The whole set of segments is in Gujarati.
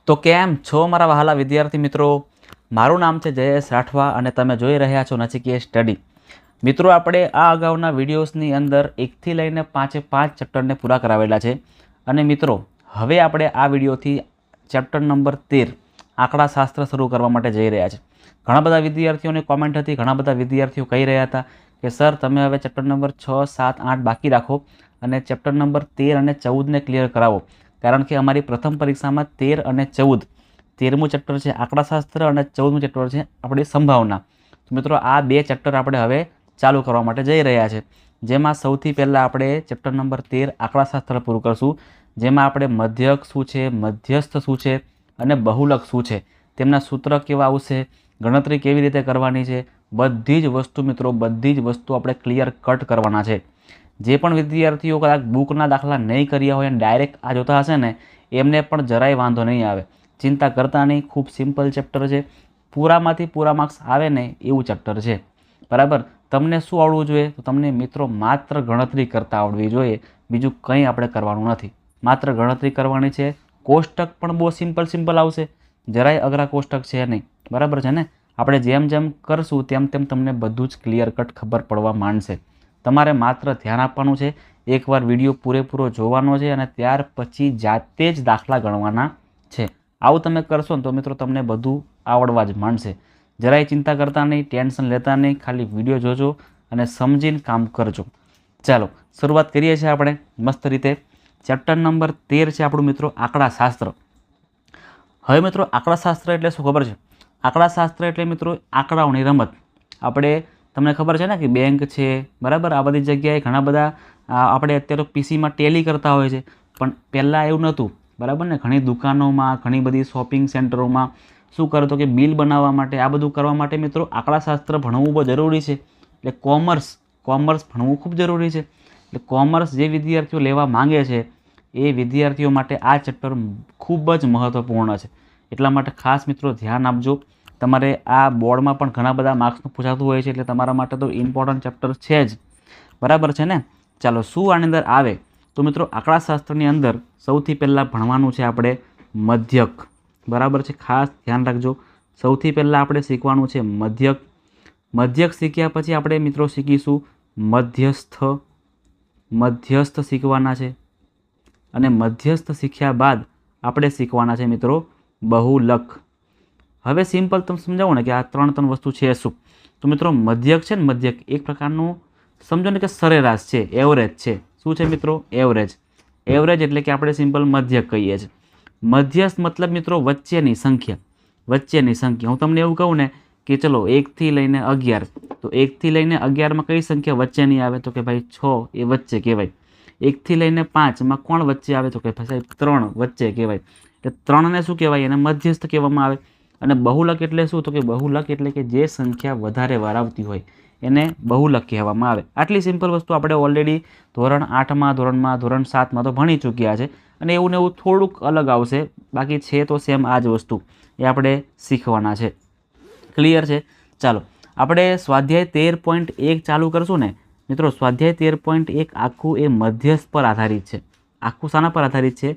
તો કેમ છો મારા વહાલા વિદ્યાર્થી મિત્રો? મારું નામ છે જયેશ રાઠવા અને તમે જોઈ રહ્યા છો નચિકેત સ્ટડી. મિત્રો, આપણે આ અગાઉના વિડીયોઝની અંદર 1થી લઈને 5 ચેપ્ટરને પૂરા કરાવેલા છે. અને મિત્રો, હવે આપણે આ વિડીયોથી ચેપ્ટર નંબર 13 આંકડાશાસ્ત્ર શરૂ કરવા માટે જઈ રહ્યા છે. ઘણા બધા વિદ્યાર્થીઓની કોમેન્ટ હતી, ઘણા બધા વિદ્યાર્થીઓ કહી રહ્યા હતા કે સર તમે હવે ચેપ્ટર નંબર 6, 7, 8 બાકી રાખો અને ચેપ્ટર નંબર 13 અને 14ને ક્લિયર કરાવો. કારણ કે અમારી પ્રથમ પરીક્ષામાં 13 અને 14, 13મું ચેપ્ટર છે આંકડાશાસ્ત્ર અને 14મું ચેપ્ટર છે આપણી સંભાવના. તો મિત્રો, આ 2 ચેપ્ટર આપણે હવે ચાલુ કરવા માટે જઈ રહ્યા છે. જેમાં સૌથી પહેલાં આપણે ચેપ્ટર નંબર 13 આંકડાશાસ્ત્ર પૂરું કરશું, જેમાં આપણે મધ્યક શું છે, મધ્યસ્થ શું છે અને બહુલક શું છે, તેમના સૂત્ર કેવા આવશે, ગણતરી કેવી રીતે કરવાની છે, બધી જ વસ્તુ મિત્રો, બધી જ વસ્તુ આપણે ક્લિયર કટ કરવાના છે. જે પણ વિદ્યાર્થીઓ કદાચ બુકના દાખલા નહીં કર્યા હોય અને ડાયરેક્ટ આ જોતા હશે ને, એમને પણ જરાય વાંધો નહીં આવે. ચિંતા કરતા નહીં, ખૂબ સિમ્પલ ચેપ્ટર છે. પૂરામાંથી પૂરા માર્ક્સ આવે ને એવું ચેપ્ટર છે. બરાબર? તમને શું આવડવું જોઈએ? તો તમને મિત્રો માત્ર ગણતરી કરતાં આવડવી જોઈએ, બીજું કંઈ આપણે કરવાનું નથી. માત્ર ગણતરી કરવાની છે. કોષ્ટક પણ બહુ સિમ્પલ આવશે, જરાય અઘરા કોષ્ટક છે નહીં. બરાબર છે ને? આપણે જેમ જેમ કરશું તેમ તેમ તમને બધું જ ક્લિયર કટ ખબર પડવા માંડશે. તમારે માત્ર ધ્યાન આપવાનું છે, એકવાર વિડીયો પૂરેપૂરો જોવાનો છે અને ત્યાર પછી જાતે જ દાખલા ગણવાના છે. આવું તમે કરશો ને તો મિત્રો તમને બધું આવડવા જ માંડશે. જરાય ચિંતા કરતા નહીં, ટેન્શન લેતા નહીં, ખાલી વિડીયો જોજો અને સમજીને કામ કરજો. ચાલો શરૂઆત કરીએ છીએ આપણે મસ્ત રીતે. ચેપ્ટર નંબર 13 છે આપણું મિત્રો આંકડાશાસ્ત્ર. હવે મિત્રો, આંકડાશાસ્ત્ર એટલે શું ખબર છે? આંકડાશાસ્ત્ર એટલે મિત્રો આંકડાઓની રમત. આપણે તમને ખબર છે ને કે બેંક છે, બરાબર, આ બધી જગ્યાએ ઘણા બધા આપણે અત્યારે પીસીમાં ટેલી કરતા હોય છે, પણ પહેલાં એવું નહોતું. બરાબર ને? ઘણી દુકાનોમાં, ઘણી બધી શોપિંગ સેન્ટરોમાં શું કરતો કે બિલ બનાવવા માટે, આ બધું કરવા માટે મિત્રો આંકડાશાસ્ત્ર ભણવું બહુ જરૂરી છે. એટલે કોમર્સ ભણવું ખૂબ જરૂરી છે. એટલે કોમર્સ જે વિદ્યાર્થીઓ લેવા માંગે છે એ વિદ્યાર્થીઓ માટે આ ચેપ્ટર ખૂબ જ મહત્ત્વપૂર્ણ છે. એટલા માટે ખાસ મિત્રો ધ્યાન આપજો. તમારે આ બોર્ડમાં પણ ઘણા બધા માર્ક્સનું પૂછાતું હોય છે, એટલે તમારા માટે તો ઇમ્પોર્ટન્ટ ચેપ્ટર છે જ. બરાબર છે ને? ચાલો, શું આની અંદર આવે? તો મિત્રો, આંકડાશાસ્ત્રની અંદર સૌથી પહેલાં ભણવાનું છે આપણે મધ્યક. બરાબર છે? ખાસ ધ્યાન રાખજો. સૌથી પહેલાં આપણે શીખવાનું છે મધ્યક. મધ્યક શીખ્યા પછી આપણે મિત્રો શીખીશું મધ્યસ્થ શીખવાના છે. અને મધ્યસ્થ શીખ્યા બાદ આપણે શીખવાના છે મિત્રો બહુલક. હવે સિમ્પલ તમે સમજાવો ને કે આ ત્રણ વસ્તુ છે શું? તો મિત્રો, મધ્યક છે ને, મધ્યક એક પ્રકારનું સમજો ને કે સરેરાશ છે, એવરેજ છે. શું છે મિત્રો? એવરેજ. એવરેજ એટલે કે આપણે સિમ્પલ મધ્યક કહીએ છીએ. મધ્યસ્થ મતલબ મિત્રો વચ્ચેની સંખ્યા. હું તમને એવું કહું ને કે ચલો 1થી લઈને 11, તો 1થી લઈને 11માં કઈ સંખ્યા વચ્ચેની આવે? તો કે ભાઈ 6 એ વચ્ચે કહેવાય. 1થી લઈને 5માં કોણ વચ્ચે આવે? તો કે ભાઈ 3 વચ્ચે કહેવાય. એટલે 3ને શું કહેવાય? એને મધ્યસ્થ કહેવામાં આવે. અને બહુલક એટલે શું? તો કે બહુલક એટલે કે જે સંખ્યા વધારે વાર આવતી હોય એને બહુલક કહેવામાં આવે. આટલી સિમ્પલ વસ્તુ આપણે ઓલરેડી ધોરણ 8માં, ધોરણ 7માં તો ભણી ચૂક્યા છે. અને એવું ને એવું થોડુંક અલગ આવશે, બાકી છે તો સેમ આ જ વસ્તુ એ આપણે શીખવાના છે. ક્લિયર છે? ચાલો, આપણે સ્વાધ્યાય 13.1 ચાલુ કરશું ને મિત્રો. સ્વાધ્યાય 13.1 આખું એ મધ્યસ્થ પર આધારિત છે. આખું શાના પર આધારિત છે?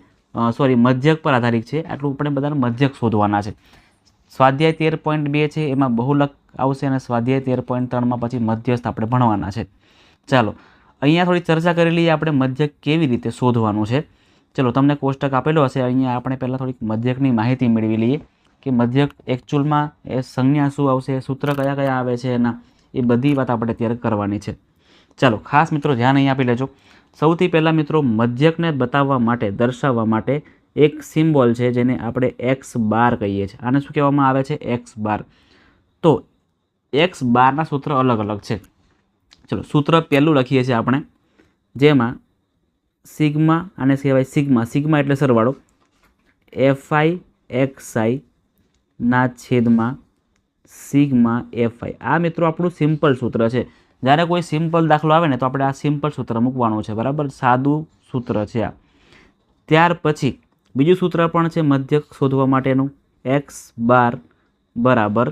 મધ્યક પર આધારિત છે. આટલું આપણે બધાને મધ્યક શોધવાના છે. સ્વાધ્યાય 13.2 છે એમાં બહુલક આવશે અને સ્વાધ્યાય 13.3માં પછી મધ્યસ્થ આપણે ભણવાના છે. ચાલો, અહીંયા થોડી ચર્ચા કરી લઈએ આપણે મધ્યક કેવી રીતે શોધવાનું છે. ચલો, તમને કોષ્ટક આપેલો હશે. અહીંયા આપણે પહેલાં થોડીક મધ્યકની માહિતી મેળવી લઈએ કે મધ્યક એકચ્યુઅલમાં એ સંજ્ઞા શું આવશે, સૂત્ર કયા કયા આવે છે એના, એ બધી વાત આપણે અત્યારે કરવાની છે. ચાલો, ખાસ મિત્રો ધ્યાન અહીં આપી લેજો. સૌથી પહેલાં મિત્રો, મધ્યકને બતાવવા માટે, દર્શાવવા માટે એક સિમ્બોલ છે જેને આપણે x બાર કહીએ છીએ. આને શું કહેવામાં આવે છે? x બાર. તો x બારના સૂત્ર અલગ અલગ છે. ચલો, સૂત્ર પહેલું લખીએ છીએ આપણે, જેમાં સિગ્મા, આને કહેવાય સિગ્મા એટલે સરવાળો, fi xi ના છેદમાં સિગ્મા fi. આ મિત્રો આપણું સિમ્પલ સૂત્ર છે. જ્યારે કોઈ સિમ્પલ દાખલો આવે ને તો આપણે આ સિમ્પલ સૂત્ર મૂકવાનું છે. બરાબર? સાદું સૂત્ર છે આ. ત્યાર પછી બીજું સૂત્ર પણ છે મધ્યક શોધવા માટેનું, x બાર બરાબર.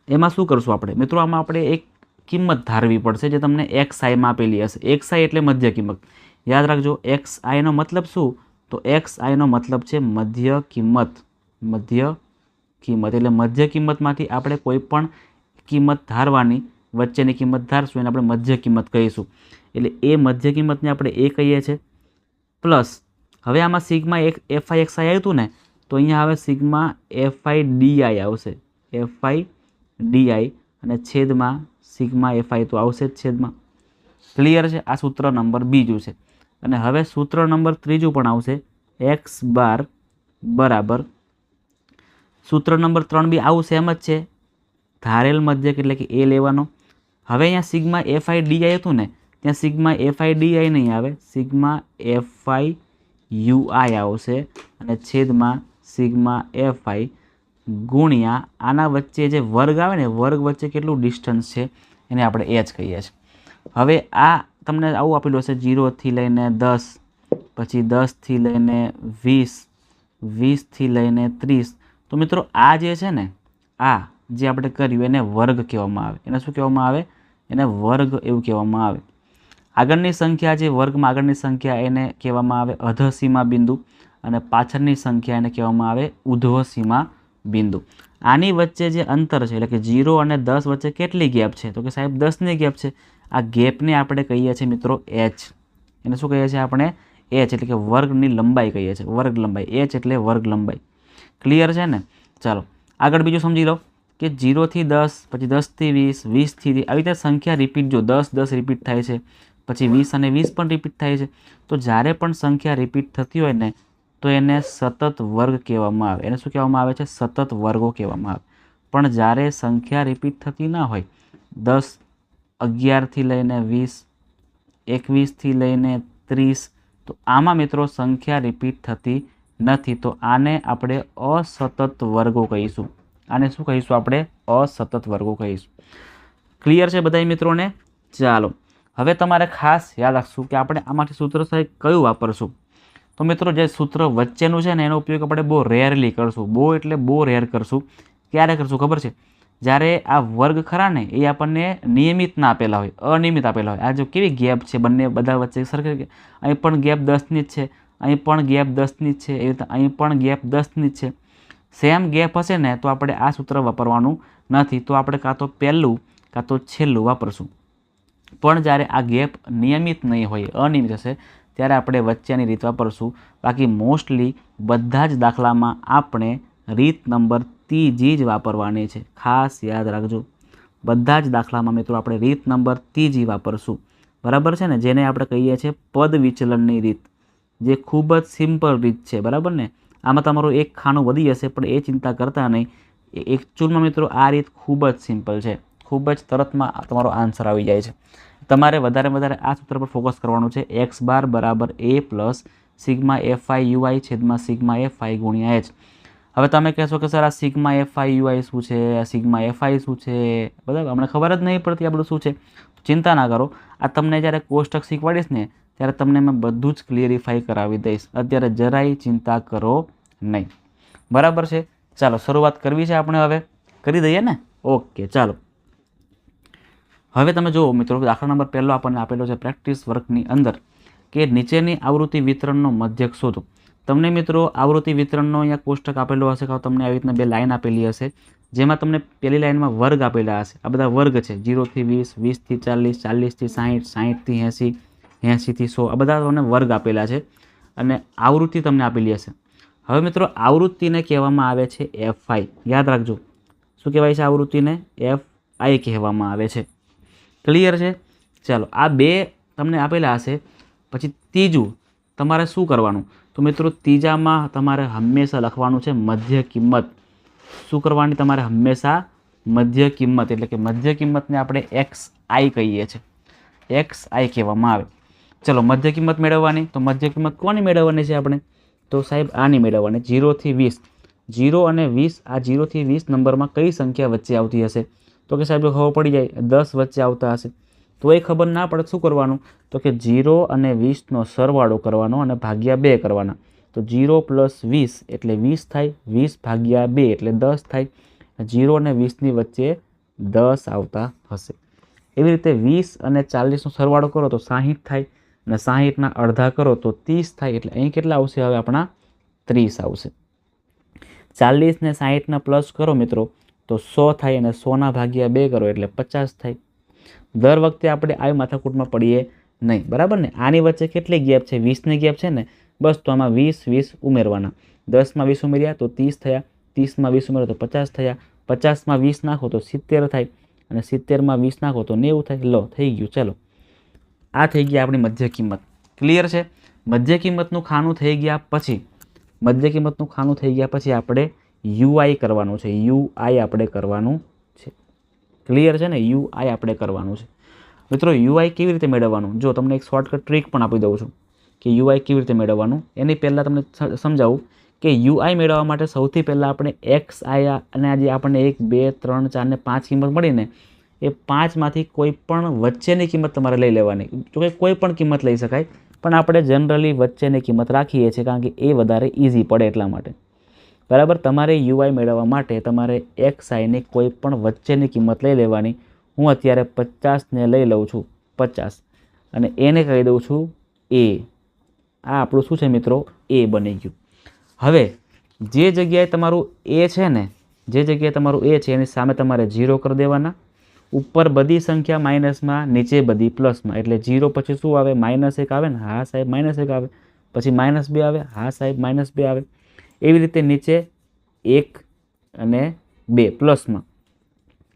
એમાં શું કરશું આપણે મિત્રો? આમાં આપણે એક કિંમત ધારવી પડશે જે તમને xi માં આપેલી હશે. xi એટલે મધ્ય કિંમત. યાદ રાખજો, xi નો મતલબ શું? તો XI નો મતલબ છે મધ્ય કિંમત. મધ્ય કિંમત એટલે મધ્ય કિંમતમાંથી આપણે કોઈ પણ કિંમત ધારવાની, વચ્ચેની કિંમત ધારશું એને આપણે મધ્ય કિંમત કહીશું. એટલે એ મધ્ય કિંમતને આપણે એ કહીએ છીએ. પ્લસ હવે આમાં સિગ્મા એક FI આવ્યું હતું ને, તો અહીંયા હવે સિગ્મા FI DI આવશે. FI DI અને છેદમાં સિગ્મા FI તો આવશે જ છેદમાં. ક્લિયર છે? આ સૂત્ર નંબર બીજું છે. અને હવે સૂત્ર નંબર ત્રીજું પણ આવશે. x બાર બરાબર સૂત્ર નંબર 3 બી આવું સેમ જ છે. ધારેલ મધ્યક એટલે કે એ લેવાનો. હવે અહીંયા સિગ્મા FI DI હતું ને, ત્યાં સિગ્મા FI DI નહીં આવે, સિગ્મા FI UI આવશે અને છેદમાં સિગ્મા FI ગુણ્યા આના વચ્ચે જે વર્ગ આવે ને, વર્ગ વચ્ચે કેટલું ડિસ્ટન્સ છે એને આપણે h કહીએ છીએ. હવે આ તમને આવું આપેલું હશે 0 થી લઈને 10, પછી 10 થી લઈને 20, 20 થી લઈને 30. તો મિત્રો આ જે છે ને, આ જે આપણે કર્યું એને વર્ગ કહેવામાં આવે. એને શું કહેવામાં આવે? એને વર્ગ એવું કહેવામાં આવે. આગળની સંખ્યા જે વર્ગમાં આગળની સંખ્યા એને કહેવામાં આવે અધસીમા બિંદુ અને પાછળની સંખ્યા એને કહેવામાં આવે ઉધ્વસીમા બિંદુ. આની વચ્ચે જે અંતર છે એટલે કે 0 અને 10 વચ્ચે કેટલી ગેપ છે? તો કે સાહેબ 10ની ગેપ છે. આ ગેપને આપણે કહીએ છીએ મિત્રો h. એને શું કહીએ છીએ આપણે? h એટલે કે વર્ગની લંબાઈ કહીએ છીએ. વર્ગ લંબાઈ. h એટલે વર્ગ લંબાઈ. ક્લિયર છે ને? ચાલો આગળ બીજું સમજી લો કે 0 થી 10, પછી 10 થી 20, 20 થી 30, આવી રીતે સંખ્યા રિપીટ, જો 10 10 રિપીટ થાય છે, પછી 20 અને 20 પણ રિપીટ થાય છે. તો જ્યારે પણ સંખ્યા રિપીટ થતી હોય ને, તો એને સતત વર્ગ કહેવામાં આવે. એને શું કહેવામાં આવે છે? સતત વર્ગો કહેવામાં આવે. પણ જ્યારે સંખ્યા રિપીટ થતી ના હોય, 10, 11 થી લઈને 20, 21 થી લઈને 30, તો આમાં મિત્રો સંખ્યા રિપીટ થતી નથી. તો આને આપણે અસતત વર્ગો કહીશું. આને શું કહીશું આપણે? અસતત વર્ગો કહીશું. ક્લિયર છે બધા મિત્રોને? ચાલો હવે તમારે ખાસ યાદ રાખશું કે આપણે આમાંથી સૂત્ર સાહેબ કયું વાપરશું. તો મિત્રો જે સૂત્ર વચ્ચેનું છે ને એનો ઉપયોગ આપણે બહુ રેરલી કરશું. બહુ એટલે બહુ રેર કરશું. ક્યારે કરશું ખબર છે? જ્યારે આ વર્ગ ખરા ને એ આપણને નિયમિત ના આપેલા હોય, અનિયમિત આપેલા હોય. આ જો કેવી ગેપ છે બંને બધા વચ્ચે સરખી, અહીં પણ ગેપ 10ની જ છે, અહીં પણ ગેપ 10ની જ છે, એવી રીતે અહીં પણ ગેપ 10ની જ છે. સેમ ગેપ હશે ને તો આપણે આ સૂત્ર વાપરવાનું નથી. તો આપણે કાં તો પહેલું કાં તો છેલ્લું વાપરશું. પણ જ્યારે આ ગેપ નિયમિત નહીં હોય, અનિયમિત હશે, ત્યારે આપણે વચ્ચેની રીત વાપરશું. બાકી મોસ્ટલી બધા જ દાખલામાં આપણે રીત નંબર ત્રીજી જ વાપરવાની છે. ખાસ યાદ રાખજો. બધા જ દાખલામાં મિત્રો આપણે રીત નંબર ત્રીજી વાપરશું. બરાબર છે ને? જેને આપણે કહીએ છીએ પદ વિચલનની રીત, જે ખૂબ જ સિમ્પલ રીત છે. બરાબર ને? આમાં તમારું એક ખાનું વધી જશે પણ એ ચિંતા કરતા નહીં. એકચ્યુઅલમાં મિત્રો આ રીત ખૂબ જ સિમ્પલ છે. ખૂબ જ તરતમાં તમારો આન્સર આવી જાય છે. તમારે વધારે આ સૂત્ર પર ફોકસ કરવાનું છે. x બાર બરાબર a plus sigma FI UI છેદમાં સિગ્મા FI ગુણ્યા h. હવે તમે કહેશો કે સર આ સિગ્મા FI UI શું છે, આ સિગ્મા FI શું છે? બરાબર, અમને ખબર જ નહીં પડતી આ બધું શું છે. ચિંતા ના કરો. આ તમને જ્યારે કોષ્ટક શીખવાડીશ ને ત્યારે તમને મેં બધું જ ક્લિયરિફાઈ કરાવી દઈશ. અત્યારે જરાય ચિંતા કરો નહીં. બરાબર છે? ચાલો શરૂઆત કરવી છે આપણે. હવે કરી દઈએ ને? ઓકે ચાલો. હવે તમે જુઓ મિત્રો, દાખલા નંબર પહેલો આપણને આપેલો છે પ્રેક્ટિસ વર્કની અંદર કે નીચેની આવૃત્તિ વિતરણનો મધ્યક શોધો. તમને મિત્રો આવૃત્તિ વિતરણનો અહીંયા કોષ્ટક આપેલો હશે, કાં તમને આવી રીતના બે લાઈન આપેલી હશે, જેમાં તમને પહેલી લાઈનમાં વર્ગ આપેલા હશે. આ બધા વર્ગ છે. 0 થી 20, 20 થી 40, 40 થી 60, 60 થી 80, 80 થી 100. આ બધા તમને વર્ગ આપેલા છે અને આવૃત્તિ તમને આપેલી હશે. હવે મિત્રો આવૃત્તિને કહેવામાં આવે છે FI. યાદ રાખજો. શું કહેવાય છે આવૃત્તિને? FI કહેવામાં આવે છે. ક્લિયર છે? ચાલો આ બે તમને આપેલા હશે. પછી ત્રીજું તમારે શું કરવાનું? તો મિત્રો ત્રીજામાં તમારે હંમેશા લખવાનું છે મધ્ય કિંમત. શું કરવાની? તમારે હંમેશા મધ્ય કિંમત, એટલે કે મધ્ય કિંમતને આપણે XI કહીએ છીએ. XI કહેવામાં આવે. ચલો મધ્ય કિંમત મેળવવાની. તો મધ્ય કિંમત કોની મેળવવાની છે આપણે? તો સાહેબ આની મેળવવાની. 0 થી 20. 0 અને 20, આ 0 થી 20 નંબરમાં કઈ સંખ્યા વચ્ચે આવતી હશે? તો કે સાહેબ ખબર પડી જાય 10 વચ્ચે આવતા હશે. તો એ ખબર ના પડે શું કરવાનું? તો કે 0 અને 20નો સરવાળો કરવાનો અને ભાગ્યા 2 કરવાના. તો 0 પ્લસ 20 એટલે 20 થાય, 20 ભાગ્યા 2 એટલે 10 થાય. 0 અને 20ની વચ્ચે 10 આવતા હશે. એવી રીતે 20 અને 40નો સરવાળો કરો તો 60 થાય. અને 60ના અડધા કરો તો 30 થાય, એટલે અહીં કેટલા આવશે હવે આપણા 30 આવશે. 40 ને 60ના પ્લસ કરો મિત્રો તો 100 થાય, અને 100ના ભાગ્યા 2 કરો એટલે 50 થાય. દર વખતે આપણે આવી માથાકૂટમાં પડીએ નહીં, બરાબર ને. આની વચ્ચે કેટલી ગેપ છે? 20ની ગેપ છે ને, બસ તો આમાં 20 ઉમેરવાના. 10માં 20 ઉમેર્યા તો 30 થયા, 30માં 20 ઉમેર્યા તો 50 થયા, 50માં 20 નાખો તો 70 થાય, અને 70માં 20 નાખો તો 90 થાય. લો, થઈ ગયું. ચલો, આ થઈ ગયા આપણી મધ્ય કિંમત. ક્લિયર છે? મધ્ય કિંમતનું ખાનું થઈ ગયા પછી આપણે યુઆઈ કરવાનું છે. યુઆઈ આપણે કરવાનું છે. ક્લિયર છે ને? યુઆઈ આપણે કરવાનું છે. મિત્રો, યુઆઈ કેવી રીતે મેળવવાનું? જો તમને એક શોર્ટકટ ટ્રીક પણ આપી દઉં છું કે યુઆઈ કેવી રીતે મેળવવાનું. એની પહેલાં તમને સમજાવું કે યુઆઈ મેળવવા માટે સૌથી પહેલાં આપણે એક્સ આઈ અને આજે આપણને 1 2 3 4 ને 5 કિંમત મળીને એ 5માંથી કોઈ પણ વચ્ચેની કિંમત તમારે લઈ લેવાની. જોકે કોઈ પણ કિંમત લઈ શકાય, પણ આપણે જનરલી વચ્ચેની કિંમત રાખીએ છીએ કારણ કે એ વધારે ઇઝી પડે એટલા માટે. બરાબર? તમારે યુઆઈ મેળવવા માટે તમારે એક્સ આઈની કોઈ પણ વચ્ચેની કિંમત લઈ લેવાની. હું અત્યારે 50ને લઈ લઉં છું, 50, અને એને કહી દઉં છું એ. આ આપણું શું છે મિત્રો? એ બની ગયું. હવે જે જગ્યાએ તમારું એ છે ને, એની સામે તમારે 0 કરી દેવાના. ઉપર બધી સંખ્યા માઇનસમાં, નીચે બધી પ્લસમાં. એટલે 0 પછી શું આવે? -1 આવે ને? હા સાહેબ, -1 આવે. પછી -2 આવે? હા સાહેબ, -2 આવે. એવી રીતે નીચે 1 અને 2 પ્લસમાં.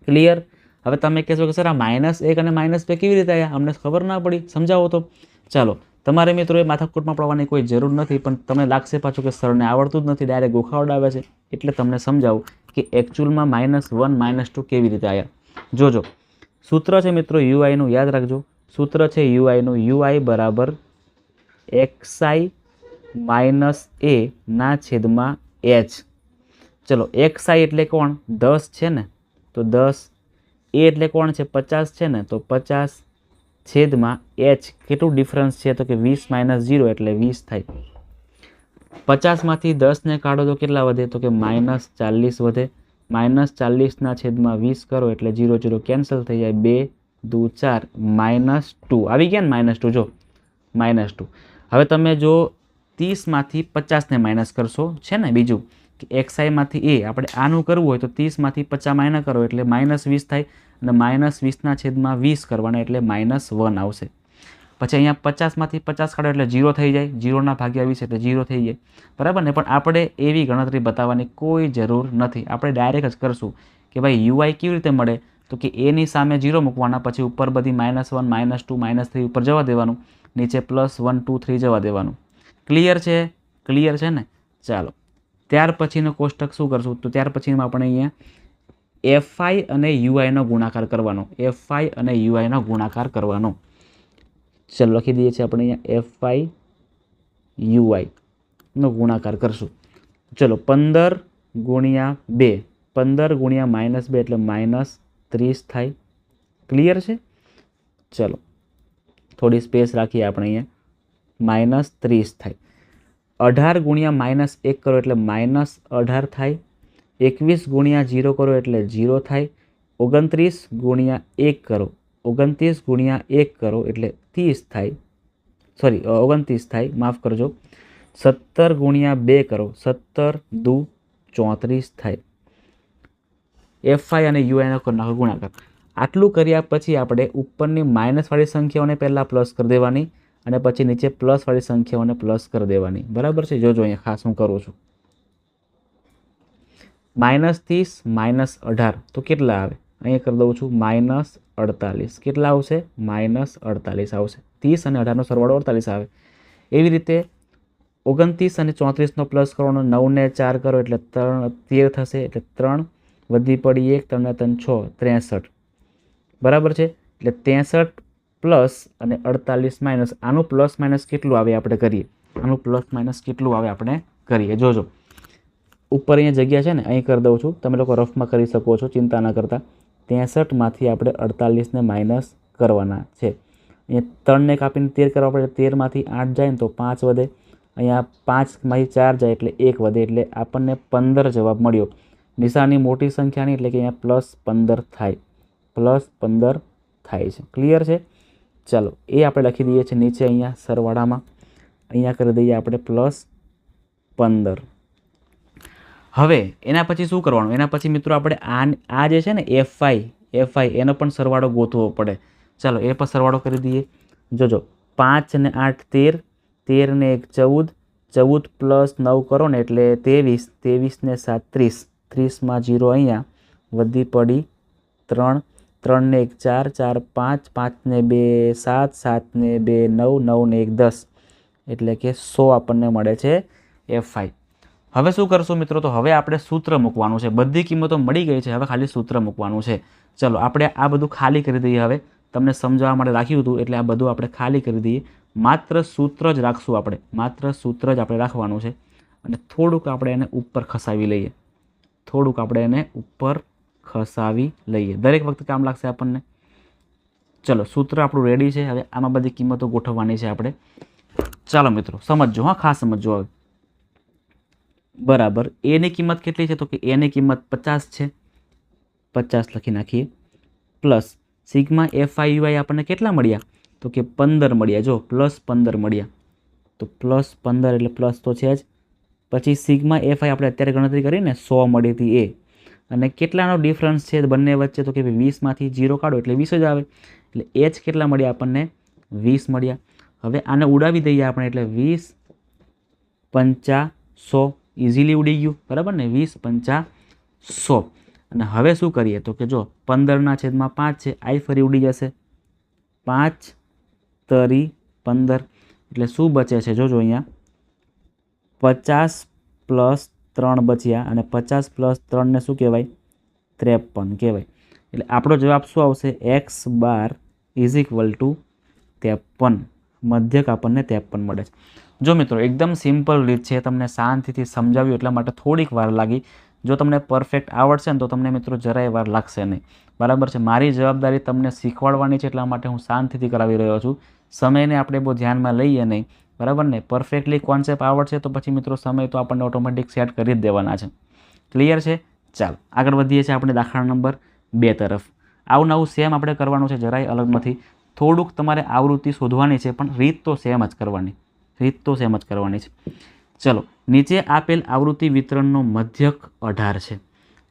ક્લિયર? હવે તમે કહેશો કે સર આ -1 અને -2 કેવી રીતે આવ્યા? અમને ખબર ના પડી, સમજાવો તો. ચાલો, તમારે મિત્રો એ માથાકૂટમાં પડવાની કોઈ જરૂર નથી, પણ તમને લાગશે પાછું કે સરને આવડતું જ નથી, ડાયરેક્ટ ગોખાવડાવે છે. એટલે તમને સમજાવું કે એકચ્યુઅલમાં -1 -2 કેવી રીતે આવ્યા. જોજો, સૂત્ર છે મિત્રો યુઆઈનું, યાદ રાખજો. સૂત્ર છે યુઆઈનું, યુઆઈ બરાબર એક્સઆઈ - એ ના છેદમાં h. ચલો, એક્સઆઈ એટલે કોણ? 10 છે ને, તો 10. એ એટલે કોણ છે? 50 છે ને, તો 50 છેદમાં h. કેટલું ડિફરન્સ છે? તો કે 20 - 0 એટલે 20 થાય. 50માંથી 10ને કાઢો તો કેટલા વધે? તો કે -40 વધે. -40ના છેદમાં 20 કરો એટલે 0 0 કેન્સલ થઈ જાય. 2 2 4 -2 આવી ગયા ને? -2. જો, -2. હવે તમે જો 30માંથી 50ને માઇનસ કરશો, છે ને બીજું કે એક્સઆઈમાંથી એ આપણે આનું કરવું હોય તો 30માંથી 50 માઇનસ કરો એટલે -20 થાય, અને -20ના છેદમાં 20 કરવાના એટલે -1 આવશે. પછી અહીંયા 50માંથી 50 કાઢો એટલે 0 થઈ જાય. 0ના ભાગ્યા 20 એટલે 0 થઈ જાય. બરાબર ને? પણ આપણે એવી ગણતરી બતાવવાની કોઈ જરૂર નથી. આપણે ડાયરેક્ટ જ કરશું કે ભાઈ યુઆઈ કેવી રીતે મળે? તો કે એની સામે 0 મૂકવાના, પછી ઉપર બધી -1 -2 -3 ઉપર જવા દેવાનું, નીચે +1 2 3 જવા દેવાનું. ક્લિયર છે? ક્લિયર છે ને? ચાલો, ત્યાર પછીનો કોષ્ટક શું કરશું? તો ત્યાર પછીમાં આપણે અહીંયા એફઆઈ અને યુઆઈનો ગુણાકાર કરવાનો. એફઆઈ અને યુઆઈનો ગુણાકાર કરવાનો. ચલો, લખી દઈએ છીએ આપણે અહીંયા એફઆઈ યુઆઈનો ગુણાકાર કરશું. ચલો, 15 ગુણ્યા 2, 15 ગુણ્યા -2 એટલે -30 થાય. ક્લિયર છે? ચલો, થોડી સ્પેસ રાખીએ આપણે અહીંયા. -30 થાય. 18 ગુણ્યા -1 કરો એટલે -18 થાય. 21 ગુણ્યા 0 કરો એટલે 0 થાય. 29 ગુણ્યા 1 કરો, 29 ગુણ્યા 1 કરો એટલે 30 થાય. સોરી, 29 થાય, માફ કરજો. 17 ગુણ્યા 2 કરો, 17 દુ 34 થાય. એફઆઈ અને યુઆઈનો કરનારો ગુણાકાર. આટલું કર્યા પછી આપણે ઉપરની માઇનસવાળી સંખ્યાઓને પહેલાં પ્લસ કરી દેવાની, અને પછી નીચે પ્લસવાળી સંખ્યાઓને પ્લસ કરી દેવાની. બરાબર છે? જોજો અહીંયા ખાસ હું કરું છું. -30 -18 તો કેટલા આવે? અહીંયા કરી દઉં છું -48. કેટલા આવશે? -48 આવશે. 30 અને 18નો સરવાળો 48 આવે. એવી રીતે 29 અને 34નો પ્લસ કરવાનો. 9 ને 4 કરો એટલે 13 થશે, એટલે 3 વધી પડી 1, 3 ને 3 6 63. બરાબર છે? એટલે 63 પ્લસ અને 48 માઇનસ. આનું પ્લસ માઇનસ કેટલું આવે આપણે કરીએ. આનું પ્લસ માઇનસ કેટલું આવે આપણે કરીએ. જોજો, ઉપર અહીંયા જગ્યા છે ને, અહીં કરી દઉં છું. તમે લોકો રફમાં કરી શકો છો, ચિંતા ના કરતા. 63માંથી આપણે 48ને માઇનસ કરવાના છે. અહીંયા 3ને કાપીને 13 કરવા પડે. 13માંથી 8 જાય ને તો 5 વધે. અહીંયા 5માંથી 4 જાય એટલે 1 વધે, એટલે આપણને 15 જવાબ મળ્યો. નિશાની મોટી સંખ્યાની એટલે કે અહીંયા +15 થાય. +15 થાય છે. ક્લિયર છે? ચાલો એ આપણે લખી દઈએ છીએ નીચે અહીંયા સરવાળામાં. અહીંયા કરી દઈએ આપણે +15. હવે એના પછી શું કરવાનું? એના પછી મિત્રો આપણે આ જે છે ને એફઆઈ એનો પણ સરવાળો ગોતવો પડે. ચાલો એ પણ સરવાળો કરી દઈએ. જોજો 5 ને 8 13, 13 ને 1 14, 14 પ્લસ 9 કરો ને એટલે 23, 23 ને 7 30, 30માં 0 અહીંયા વધી પડી 3, 3 ને 1 4, 4 5, 5 ને 2 7, 7 ને 2 9, 9 ને 1 10, એટલે કે 100 આપણને મળે છે એફઆઈ. હવે શું કરશું મિત્રો? તો હવે આપણે સૂત્ર મૂકવાનું છે. બધી કિંમતો મળી ગઈ છે, હવે ખાલી સૂત્ર મૂકવાનું છે. ચલો આપણે આ બધું ખાલી કરી દઈએ. હવે તમને સમજાવવા માટે રાખ્યું હતું એટલે આ બધું આપણે ખાલી કરી દઈએ. માત્ર સૂત્ર જ રાખશું આપણે, માત્ર સૂત્ર જ આપણે રાખવાનું છે. અને થોડુંક આપણે એને ઉપર ખસાવી લઈએ, થોડુંક આપણે એને ઉપર ખસાવી લઈએ. દરેક વખતે કામ લાગશે આપણને. ચલો સૂત્ર આપણું રેડી છે. હવે આમાં બધી કિંમતો ગોઠવવાની છે આપણે. ચાલો મિત્રો સમજજો, હા ખાસ સમજજો. હવે બરાબર એની કિંમત કેટલી છે? તો કે એની કિંમત 50 છે, 50 લખી નાખીએ. પ્લસ સિગ્મા FIUI આપણને કેટલા મળ્યા? તો કે 15 મળ્યા. જો +15 મળ્યા, તો +15 એટલે પ્લસ તો છે જ. પછી સિગ્મા FI આપણે અત્યારે ગણતરી કરીને 100 મળી હતી એ. અને કેટલાનો ડિફરન્સ છે બંને વચ્ચે? તો કે 20માંથી 0 કાઢો એટલે 20 જ આવે. એટલે H કેટલા મળ્યા આપણને? 20 મળ્યા. હવે આને ઉડાવી દઈએ આપણે એટલે 20 5 100 ઇઝીલી ઉડી ગયું, બરાબર ને? 20 5 100. અને હવે શું કરીએ? તો કે જો 15/5 છે, આઈ ફરી ઉડી જશે. 5 તરી 15 એટલે શું બચે છે? જોજો અહીંયા 50 + 3 બચ્યા, અને 50 + 3 ને શું કહેવાય? 53 કહેવાય. એટલે આપણો જવાબ શું આવશે? x બાર = 53. મધ્યક આપણને 53 મળે છે. જો મિત્રો એકદમ સિમ્પલ રીત છે, તમને શાંતિથી સમજાવ્યું એટલા માટે થોડીક વાર લાગી. જો તમને પરફેક્ટ આવડશે ને તો તમને મિત્રો જરાય વાર લાગશે નહીં, બરાબર છે? મારી જવાબદારી તમને શીખવાડવાની છે, એટલા માટે હું શાંતિથી કરાવી રહ્યો છું. સમયને આપણે બહુ ધ્યાનમાં લઈએ નહીં, બરાબર ને? પરફેક્ટલી કોન્સેપ્ટ આવડશે તો પછી મિત્રો સમય તો આપણને ઓટોમેટિક સેટ કરી જ દેવાના છે. ક્લિયર છે? ચાલો આગળ વધીએ છીએ આપણે દાખલા નંબર 2 તરફ. આવું નવું સેમ આપણે કરવાનું છે, જરાય અલગ નથી. થોડુંક તમારે આવૃત્તિ શોધવાની છે, પણ રીત તો સેમ જ કરવાની, રીત તો સેમ જ કરવાની છે. ચલો નીચે આપેલ આવૃત્તિ વિતરણનો મધ્યક 18 છે.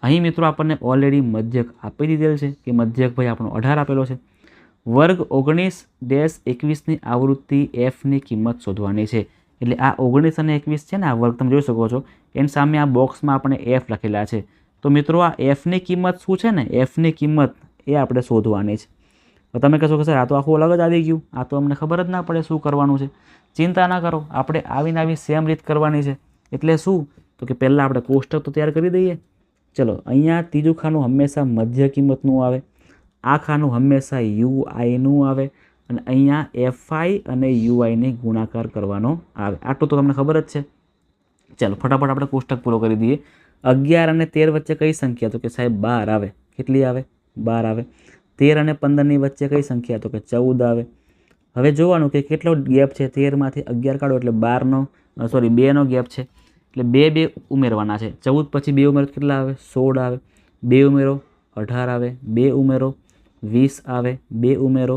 અહીં મિત્રો આપણને ઓલરેડી મધ્યક આપી દીધેલ છે કે મધ્યક ભાઈ આપણો 18 આપેલો છે. વર્ગ 19-21ની આવૃત્તિ Fની કિંમત શોધવાની છે. એટલે આ 19 અને 21 છે ને, આ વર્ગ તમે જોઈ શકો છો, એની સામે આ બોક્સમાં આપણે F લખેલા છે. તો મિત્રો આ Fની કિંમત શું છે ને? Fની કિંમત એ આપણે શોધવાની છે. તો તમે કહેશો કે સર આ તો આખું અલગ જ આવી ગયું, આ તો અમને ખબર જ ના પડે શું કરવાનું છે. ચિંતા ના કરો, આપણે આવીને આવી સેમ રીત કરવાની છે. એટલે શું? તો કે પહેલાં આપણે કોષ્ટક તો તૈયાર કરી દઈએ. ચલો અહીંયા ત્રીજું ખાનું હંમેશા મધ્ય કિંમતનું આવે, આ ખાનું હંમેશા UI આવે, અને અહીંયા FI અને UIને ગુણાકાર કરવાનો આવે. આટલું તો તમને ખબર જ છે. ચાલો ફટાફટ આપણે કોષ્ટક પૂરો કરી દઈએ. 11 અને 13 વચ્ચે કઈ સંખ્યા? તો કે સાહેબ 12 આવે. કેટલી આવે? 12 આવે. 13 અને 15ની વચ્ચે કઈ સંખ્યા? તો કે 14 આવે. હવે જોવાનું કે કેટલો ગેપ છે. 13માંથી 11 કાઢો એટલે 2નો ગેપ છે, એટલે 2 ઉમેરવાના છે. 14 પછી 2 ઉમેરો કેટલા આવે? 16 આવે. 2 ઉમેરો 18 આવે. 2 ઉમેરો 20 આવે. 2 ઉમેરો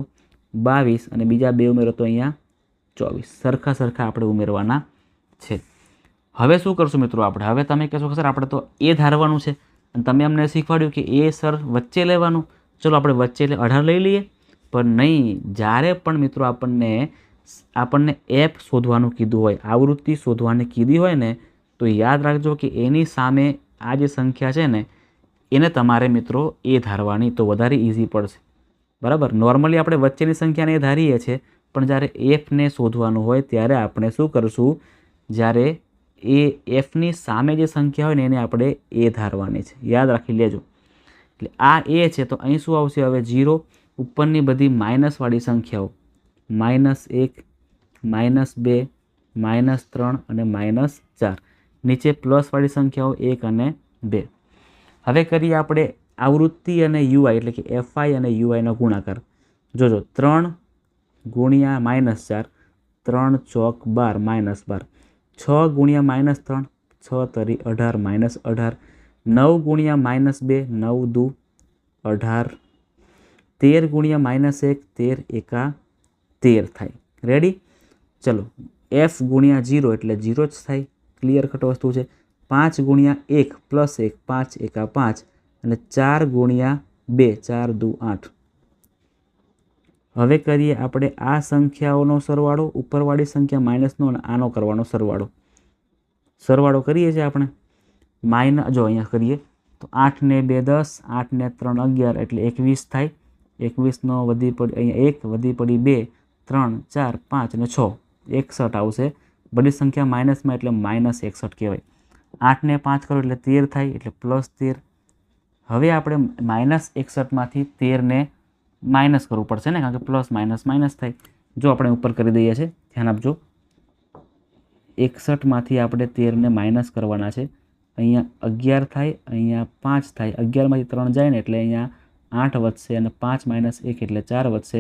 22, અને બીજા 2 ઉમેરો તો અહીંયા 24. સરખા આપણે ઉમેરવાના છે. હવે શું કરશું મિત્રો આપણે? હવે તમે કહેશો કે સર આપણે તો એ ધારવાનું છે, અને તમે અમને શીખવાડ્યું કે એ સર વચ્ચે લેવાનું. ચલો આપણે વચ્ચે એટલે 18 લઈ લઈએ. પણ નહીં, જ્યારે પણ મિત્રો આપણને F શોધવાનું કીધું હોય, આવૃત્તિ શોધવાની કીધી હોય ને, તો યાદ રાખજો કે એની સામે આ જે સંખ્યા છે ને એને તમારે મિત્રો એ ધારવાની, તો વધારે ઇઝી પડશે, બરાબર? નોર્મલી આપણે વચ્ચેની સંખ્યાને એ ધારીએ છીએ, પણ જ્યારે Fને શોધવાનું હોય ત્યારે આપણે શું કરશું? જ્યારે એ Fની સામે જે સંખ્યા હોય ને એને આપણે એ ધારવાની છે. યાદ રાખી લેજો. એટલે આ એ છે, તો અહીં શું આવશે? હવે 0. ઉપરની બધી માઇનસવાળી સંખ્યાઓ, -1, -2, -3 અને -4. નીચે પ્લસવાળી સંખ્યાઓ 1 અને 2. હવે કરીએ આપણે આવૃત્તિ અને UI એટલે કે FI અને UIનો ગુણાકાર. જોજો 3 ગુણ્યા -4, 3 ચોક 12, -12. 6 ગુણ્યા -3, 6 તરી 18, -18. 9 ગુણ્યા -2, 9 દુ 18. 13 ગુણ્યા -1, 13 એકા 13 થાય. રેડી? ચલો, f ગુણ્યા 0 એટલે 0 જ થાય. ક્લિયર કટ વસ્તુ છે. 5 ગુણ્યા 1 પ્લસ 1, 5 એકા 5 અને 4 ગુણ્યા 2, 4 દુ 8. હવે કરીએ આપણે આ સંખ્યાઓનો સરવાળો, ઉપરવાળી સંખ્યા માઇનસનો અને આનો કરવાનો સરવાળો. સરવાળો કરીએ છીએ આપણે. જો અહીંયા કરીએ તો 8 ને 2 10, 8 ને 3 11 એટલે 21 થાય. 21નો વધી પડી અહીંયા 1 વધી પડી 2, 3, 4, 5 અને 6, 61 આવશે. બધી સંખ્યા માઇનસમાં એટલે -61 કહેવાય. 8 ને 5 કરો એટલે 13 થાય એટલે +13. હવે આપણે -61માંથી 13 ને માઇનસ કરવું પડશે ને, કારણ કે પ્લસ માઇનસ થાય. જો આપણે ઉપર કરી દઈએ છીએ, ધ્યાન આપજો. 61માંથી આપણે 13 ને માઇનસ કરવાના છે. અહીંયા 11 થાય, અહીંયા 5 થાય. 11માંથી 3 જાય ને એટલે અહીંયા 8 વધશે અને 5 - 1 એટલે 4 વધશે.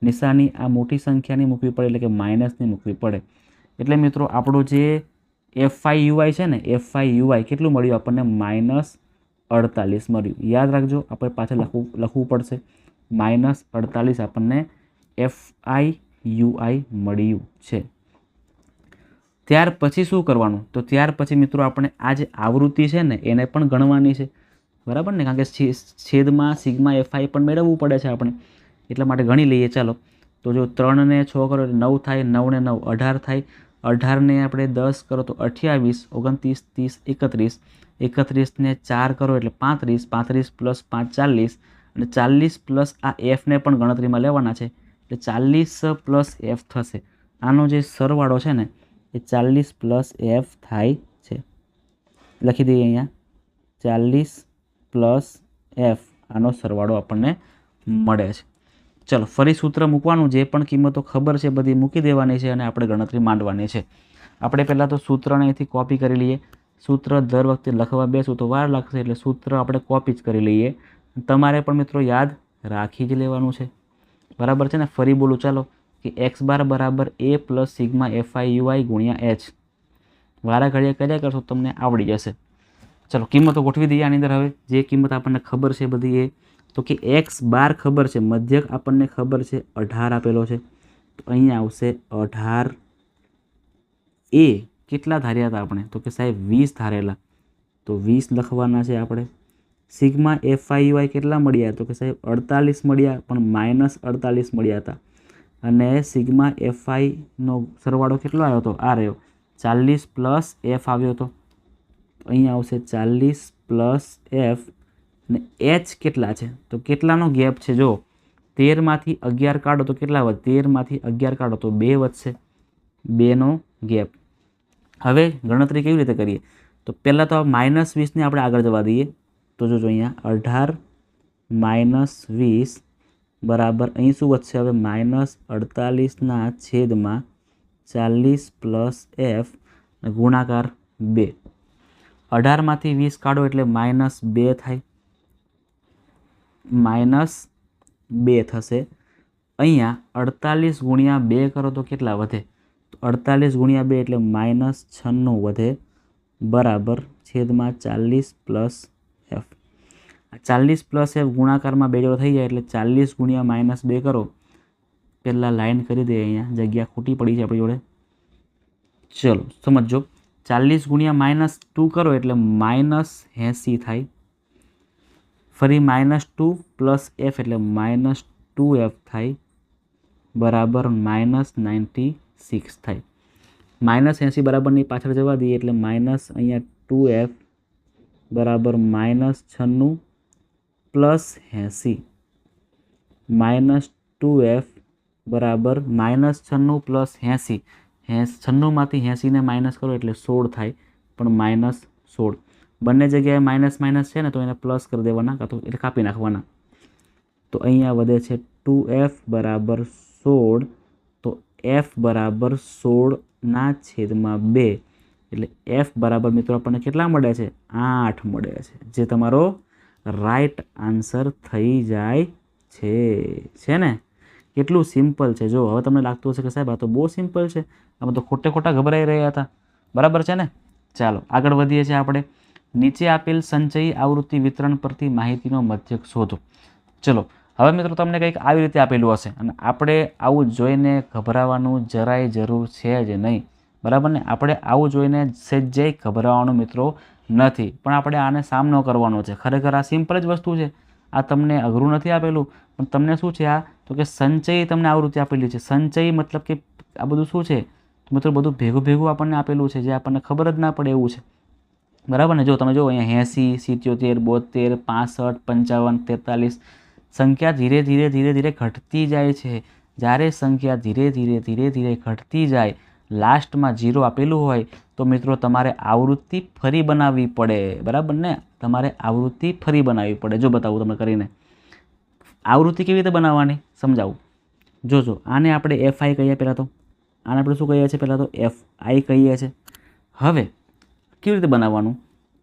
નિશાની આ મોટી સંખ્યાની મૂકવી પડે એટલે કે માઇનસની મૂકવી પડે. એટલે મિત્રો આપણું જે FIUI છે ને, FIUI કેટલું મળ્યું આપણને? -48 મળ્યું. યાદ રાખજો, આપણે પાછળ લખવું પડશે. -48 આપણને FIUI મળ્યું છે. ત્યાર પછી શું કરવાનું? તો ત્યાર પછી મિત્રો આપણે આ જે આવૃત્તિ છે ને એને પણ ગણવાની છે. બરાબર ને? કારણ કે છેદમાં સિગ્મા FI પણ મેળવવું પડે છે આપણે, એટલા માટે ગણી લઈએ. ચાલો, તો જો 3 ને 6 કરો એટલે 9 થાય, 9 ને 9 18 થાય. 18 ને આપણે 10 કરો તો 28, 29, 30, 31. 31 ને 4 કરો એટલે 35, 35 + 5 40 અને 40 પ્લસ આ Fને પણ ગણતરીમાં લેવાના છે એટલે 40 + F થશે. આનો જે સરવાળો છે ને એ 40 + F થાય છે. લખી દઈએ અહીંયા 40 + F આનો સરવાળો આપણને મળે છે. ચલો, ફરી સૂત્ર મૂકવાનું. જે પણ કિંમતો ખબર છે બધી મૂકી દેવાની છે અને આપણે ગણતરી માંડવાની છે. આપણે પહેલાં તો સૂત્રને અહીંથી કોપી કરી લઈએ. સૂત્ર દર વખતે લખવા બેસું તો વાર લાગશે એટલે સૂત્ર આપણે કોપી જ કરી લઈએ. તમારે પણ મિત્રો યાદ રાખી જ લેવાનું છે. બરાબર છે ને? ફરી બોલું ચાલો કે x બાર બરાબર a + સિગ્મા FIUI ગુણ્યા h. વારા ઘડિયા કર્યા કરશો તમને આવડી જશે. ચલો, કિંમતો ગોઠવી દઈએ આની અંદર. હવે જે કિંમત આપણને ખબર છે બધી એ, તો કે x બાર ખબર છે, મધ્યક આપણને ખબર છે 18 આપેલો છે. તો અહીંયા આવશે 18. a કેટલા ધાર્યા હતા આપણે? તો કે સાહેબ 20 ધારેલા, તો 20 લખવાના છે આપણે. સિગ્મા FIUI કેટલા મળ્યા? તો કે સાહેબ 48 મળ્યા, પણ -48 મળ્યા હતા. અને સિગ્મા FI નો સરવાળો કેટલો આવ્યો હતો? આ રહ્યો 40 + F આવ્યો હતો. તો અહીંયા આવશે 40 + F. અને h કેટલા છે? તો કેટલાનો ગેપ છે? જો 13માંથી 11 કાઢો તો કેટલા વધે? 13માંથી 11 કાઢો તો 2 વધશે. 2નો ગેપ. હવે ગણતરી કેવી રીતે કરીએ? તો પહેલાં તો -20ને આપણે આગળ જવા દઈએ. તો જોજો અહીંયા 18 - 20 બરાબર અહીં શું વધશે? હવે -48ના છેદમાં 40 + F ગુણાકાર 2. 18માંથી 20 કાઢો એટલે -2 થાય. -2 થશે. અહીંયા 48 ગુણ્યા 2 કરો તો કેટલા વધે? તો 48 ગુણ્યા 2 એટલે -96 વધે બરાબર છેદમાં 40 + F. 40 + F ગુણાકારમાં 2 જોડે થઈ જાય એટલે 40 ગુણ્યા -2 કરો. પહેલાં લાઈન કરી દે, અહીંયા જગ્યા ખોટી પડી છે આપણી જોડે. ચલો સમજો, 40 ગુણ્યા -2 કરો એટલે -80 થાય. ફરી -2 + F એટલે -2F થાય બરાબર -96 થાય. -80 બરાબરની પાછળ જવા દઈએ એટલે અહીંયા 2F બરાબર -96 + 80. -2F બરાબર -96 + 80. 96માંથી 80ને માઇનસ કરો એટલે 16 થાય, પણ -16. બંને જગ્યાએ માઇનસ છે ને તો એને પ્લસ કરી દેવાના, કાં તો એટલે કાપી નાખવાના. તો અહીંયા વધે છે 2F બરાબર 16. તો F બરાબર 16/2 એટલે F બરાબર મિત્રો આપણને કેટલા મળે છે? 8 મળે છે, જે તમારો રાઈટ આન્સર થઈ જાય છે ને? કેટલું સિમ્પલ છે. જો હવે તમને લાગતું હશે કે સાહેબ આ તો બહુ સિમ્પલ છે, આમાં તો ખોટા ગભરાઈ રહ્યા હતા. બરાબર છે ને? ચાલો આગળ વધીએ છીએ આપણે. નીચે આપેલ સંચયી આવૃત્તિ વિતરણ પરથી માહિતીનો મધ્યક શોધો. ચલો, હવે મિત્રો તમને કંઈક આવી રીતે આપેલું હશે અને આપણે આવું જોઈને ગભરાવાનું જરાય જરૂર છે જ નહીં, બરાબર ને? આપણે આવું જોઈને સહેજે ગભરાવાનું મિત્રો નથી, પણ આપણે આને સામનો કરવાનો છે. ખરેખર આ સિમ્પલ જ વસ્તુ છે, આ તમને અઘરું નથી આપેલું. પણ તમને શું છે આ તો કે સંચય તમને આવૃત્તિ આપેલી છે. સંચય મતલબ કે આ બધું શું છે મિત્રો, બધું ભેગું ભેગું આપણને આપેલું છે, જે આપણને ખબર જ ના પડે એવું છે, બરાબર ને? જો તમે જો અહીંયા 80, 77, 72, 65, 55, 43 સંખ્યા ધીરે ધીરે ધીરે ધીરે ઘટતી જાય છે. જ્યારે સંખ્યા ધીરે ધીરે ધીરે ધીરે ઘટતી જાય, લાસ્ટમાં 0 આપેલું હોય તો મિત્રો તમારે આવૃત્તિ ફરી બનાવવી પડે, બરાબર ને? તમારે આવૃત્તિ ફરી બનાવવી પડે. જો બતાવું તમને કરીને આવૃત્તિ કેવી રીતે બનાવવાની સમજાવું. જોજો, આને આપણે FI કહીએ. પહેલાં તો આને આપણે શું કહીએ છીએ? પહેલાં તો FI કહીએ છીએ. હવે કેવી રીતે બનાવવાનું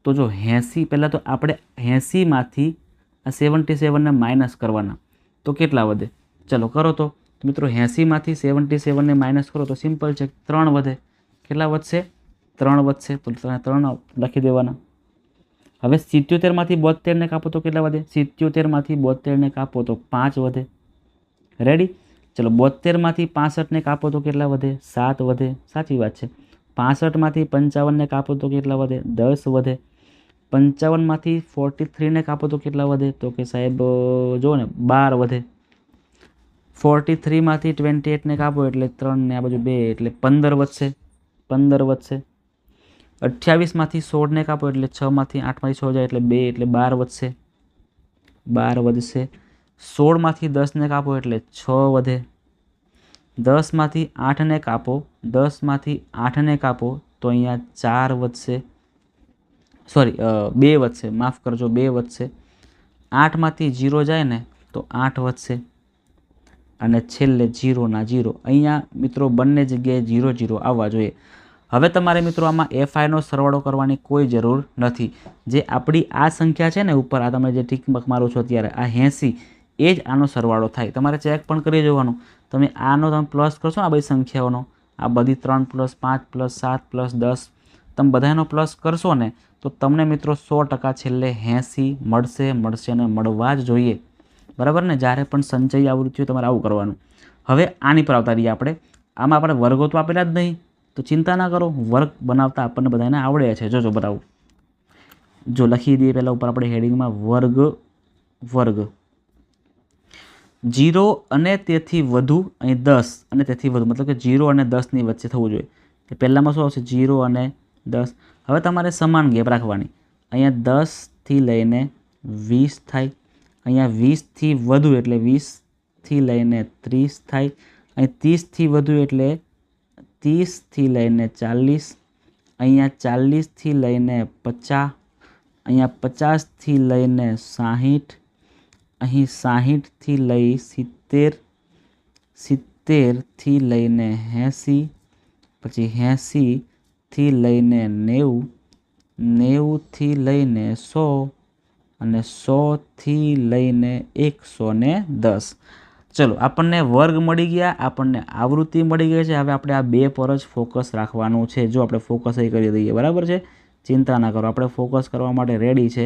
તો જો 80 પહેલાં તો આપણે 80માંથી આ 77ને માઇનસ કરવાના તો કેટલા વધે? ચલો કરો તો મિત્રો, 80માંથી 77ને માઇનસ કરો તો સિમ્પલ છે, 3 વધે. કેટલા વધશે? 3 વધશે. તો 3 લખી દેવાના. હવે 77માંથી 72ને કાપો તો કેટલા વધે? 77માંથી 72ને કાપો તો 5 વધે. રેડી? ચલો 72માંથી 65ને કાપો તો કેટલા વધે? 7 વધે. સાચી વાત છે. 65માંથી 55ને કાપો તો કેટલા વધે? 10 વધે. 55માંથી 43ને કાપો તો કેટલા વધે? તો કે સાહેબ જુઓ ને 12 વધે. 43માંથી 28ને કાપો એટલે 3 ને આ બાજુ 2 એટલે 15 વધશે. 15 વધશે. 28માંથી 16ને કાપો એટલે 6માંથી 8માંથી 6 જાય એટલે 2 એટલે 12 વધશે. 12 વધશે. 16માંથી 10ને કાપો એટલે 6 વધે. 10માંથી 8ને કાપો 10માંથી 8ને કાપો તો અહીંયા 4 વધશે. સોરી 2 વધશે, માફ કરજો, 2 વધશે. 8માંથી 0 જાય ને તો 8 વધશે. અને છેલ્લે 0 ના 0. અહીંયા મિત્રો બંને જગ્યાએ 0 0 આવવા જોઈએ. હવે તમારે મિત્રો આમાં FIનો સરવાળો કરવાની કોઈ જરૂર નથી. જે આપણી આ સંખ્યા છે ને ઉપર, આ તમે જે ટીક મારો છો અત્યારે, આ 80 એ જ આનો સરવાળો થાય. તમારે ચેક પણ કરી જોવાનું. તમે આનો તમે પ્લસ કરશો આ બધી સંખ્યાઓનો, આ બધી 3 + 5 + 7 + 10 તમે બધાનો પ્લસ કરશો ને તો તમને મિત્રો 100% છેલ્લે 80 મળશે અને મળવા જ જોઈએ, બરાબર ને? જ્યારે પણ સંચય આવૃત્તિઓ તમારે આવું કરવાનું. હવે આની પર આવતા રહીએ આપણે. આમાં આપણે વર્ગો તો આપેલા જ નહીં, તો ચિંતા ના કરો, વર્ગ બનાવતા આપણને બધાને આવડે છે. જોજો બતાવું. જો લખી દઈએ પહેલાં ઉપર આપણે હેડિંગમાં વર્ગ. વર્ગ 0 અને તેથી વધુ, અહીં 10 અને તેથી વધુ, મતલબ કે 0 અને 10ની વચ્ચે થવું જોઈએ. કે પહેલાંમાં શું આવશે? 0 અને 10. હવે તમારે સમાન ગેપ રાખવાની. અહીંયા 10થી લઈને 20 થાય. અહીંયા 20થી વધુ એટલે 20થી લઈને 30 થાય. અહીં 30થી વધુ એટલે 30થી લઈને 40. અહીંયા 40થી લઈને 50. અહીંયા 50થી લઈને 60. અહીં 60થી લઈ 70. 70થી લઈને 80. પછી 80થી લઈને 90. 90થી લઈને 100 અને 100થી લઈને 110. ચલો, આપણને વર્ગ મળી ગયા, આપણને આવૃત્તિ મળી ગઈ છે. હવે આપણે આ 2 પર જ ફોકસ રાખવાનું છે. જો આપણે ફોકસ અહીં કરી દઈએ, બરાબર છે? ચિંતા ના કરો, આપણે ફોકસ કરવા માટે રેડી છે.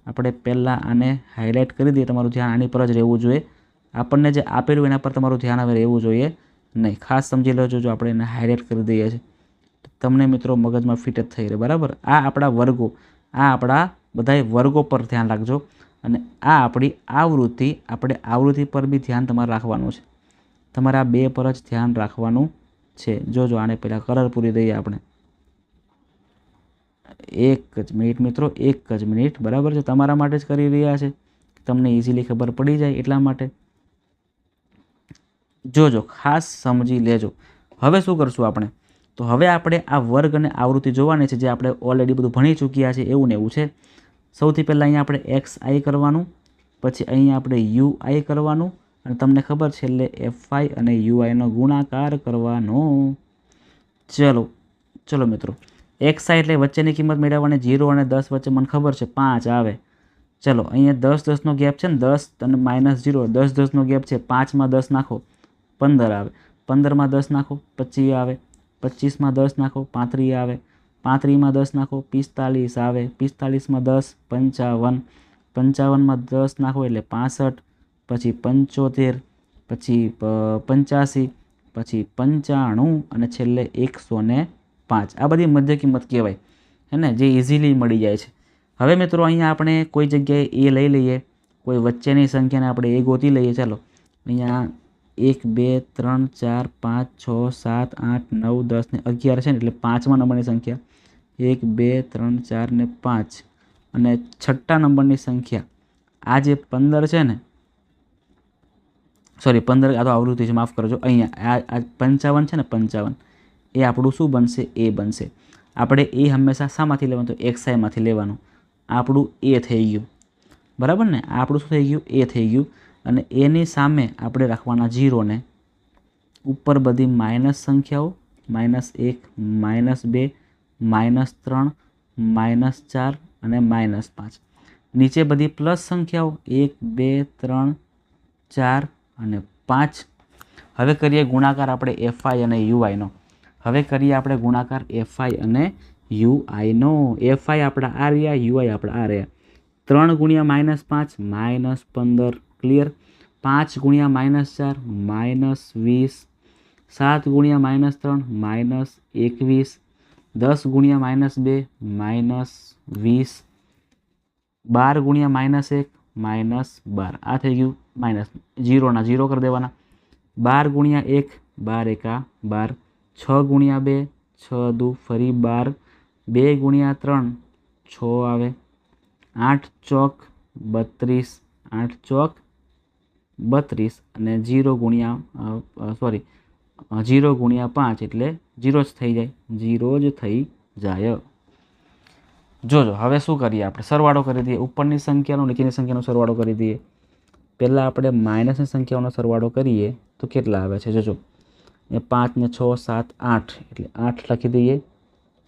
આપણે પહેલાં આને હાઇલાઇટ કરી દઈએ. તમારું ધ્યાન આની પર જ રહેવું જોઈએ. આપણને જે આપેલું એના પર તમારું ધ્યાન હવે રહેવું જોઈએ નહીં. ખાસ સમજી લેજો. જો આપણે એને હાઇલાઇટ કરી દઈએ છીએ તમને મિત્રો મગજમાં ફિટ જ થઈ રહે, બરાબર? આ આપણા વર્ગો, આ આપણા બધાય વર્ગો પર ધ્યાન રાખજો. અને આ આપણી આવૃત્તિ, આપણે આવૃત્તિ પર બી ધ્યાન તમારે રાખવાનું છે. તમારે આ 2 પર જ ધ્યાન રાખવાનું છે. જોજો, આને પહેલાં કલર પૂરી દઈએ આપણે. 1 જ મિનિટ મિત્રો, 1 જ મિનિટ, બરાબર છે? તમારા માટે જ કરી રહ્યા છે, તમને ઇઝીલી ખબર પડી જાય એટલા માટે. જોજો, ખાસ સમજી લેજો. હવે શું કરશું આપણે? તો હવે આપણે આ વર્ગ અને આવૃત્તિ જોવાની છે, જે આપણે ઓલરેડી બધું ભણી ચૂક્યા છે એવું ને એવું છે. સૌથી પહેલાં અહીંયા આપણે XI કરવાનું, પછી અહીંયા આપણે UI કરવાનું, અને તમને ખબર છે એટલે FI અને UIનો ગુણાકાર કરવાનો. ચલો મિત્રો, XI એટલે વચ્ચેની કિંમત મેળવવાની. 0 અને 10 વચ્ચે મને ખબર છે 5 આવે. ચલો, અહીંયા 10 10નો ગેપ છે ને, 10 અને -0, 10 10નો ગેપ છે. 5માં 10 નાખો 15 આવે. 15માં 10 નાખો 25 આવે. 25માં 10 નાખો 35 આવે. 35માં 10 નાખો 45 આવે. 45માં 10 55. 55માં 10 નાખો એટલે 65. પછી 75, પછી 85, પછી 95 અને છેલ્લે 105. આ બધી મધ્ય કિંમત કહેવાય હે ને, જે ઇઝીલી મળી જાય છે. હવે મિત્રો અહીંયા આપણે કોઈ જગ્યાએ એ લઈ લઈએ, કોઈ વચ્ચેની સંખ્યાને આપણે એ ગોતી લઈએ. ચાલો અહીંયા 1 2 3 4 5 6 7 8 9 10 ને 11 છે ને, એટલે 5મા નંબરની સંખ્યા 1 2 3 4 ને 5. અને છઠ્ઠા નંબરની સંખ્યા આ જે 15 છે ને, સોરી 15 આ તો આવૃત્તિ છે, માફ કરજો. અહીંયા આ 55 છે ને, 55 એ આપણું શું બનશે? એ બનશે. આપણે એ હંમેશા શામાંથી લેવાનું? તો XIમાંથી લેવાનું. આપણું એ થઈ ગયું, બરાબર ને? આપણું શું થઈ ગયું? એ થઈ ગયું. અને એની સામે આપણે રાખવાના 0 ને. ઉપર બધી માઇનસ સંખ્યાઓ, -1 -2 -3 -4 અને -5. નીચે બધી પ્લસ સંખ્યાઓ 1 2 3 4 અને 5. હવે કરીએ ગુણાકાર આપણે FI અને UI નો. હવે કરીએ આપણે ગુણાકાર FI અને UI નો. FI આપણા આ રહ્યા, UI આપણા આ રહ્યા. 3 ગુણ્યા -5 -15, ક્લિયર. 5 ગુણ્યા -4 -20, 7 ગુણ્યા -3 -21, 10 ગુણ્યા -2 -20, 12 ગુણ્યા -1 -12. આ થઈ ગયું માઇનસ. 0 ના 0 કરી દેવાના. 12 ગુણ્યા 1 12 એકા 12, 6 ગુણ્યા 2 6 દુ ફરી 12, 2 ગુણ્યા 3 6 આવે, 8 ચોક 32, 8 ચોક 32 અને 0 ગુણ્યા 5 એટલે 0 જ થઈ જાય, 0 જ થઈ જાય. જોજો હવે શું કરીએ? આપણે સરવાળો કરી દઈએ. ઉપરની સંખ્યાનો નીચેની સંખ્યાનો સરવાળો કરી દઈએ. પહેલાં આપણે માઇનસની સંખ્યાઓનો સરવાળો કરીએ તો કેટલા આવે છે? જોજો, એ 5 ને 6 7 8 એટલે 8 લખી દઈએ.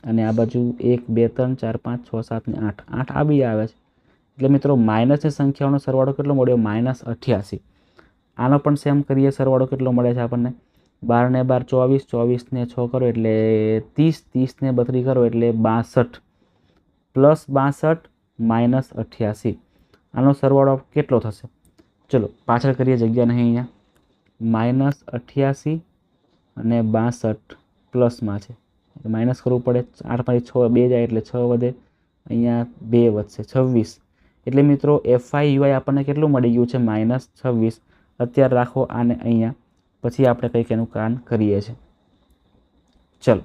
અને આ બાજુ 1 2 3 4 5 6 7 ને 8 8 આ બી આવે છે. એટલે મિત્રો માઇનસની સંખ્યાઓનો સરવાળો કેટલો મળ્યો? -88. આનો પણ સેમ કરીએ, સરવાળો કેટલો મળે છે આપણને? 12 ને 12 24, 24 ને 6 કરો એટલે 30, 30 ને 32 કરો એટલે 62, +62 -88. આનો સરવાળો કેટલો થશે? ચલો પાછળ કરીએ, જગ્યા નહીં અહીંયા. -88 અને 62 પ્લસમાં છે, માઇનસ કરવું પડે. 8 માંથી 6 2 જાય એટલે 6 વધે, અહીંયા 2 વધશે 26. એટલે મિત્રો FI UI આપણને કેટલું મળી ગયું છે? -26. અત્યારે રાખો આને અહીંયા, પછી આપણે કંઈક એનું કામ કરીએ છીએ. ચલો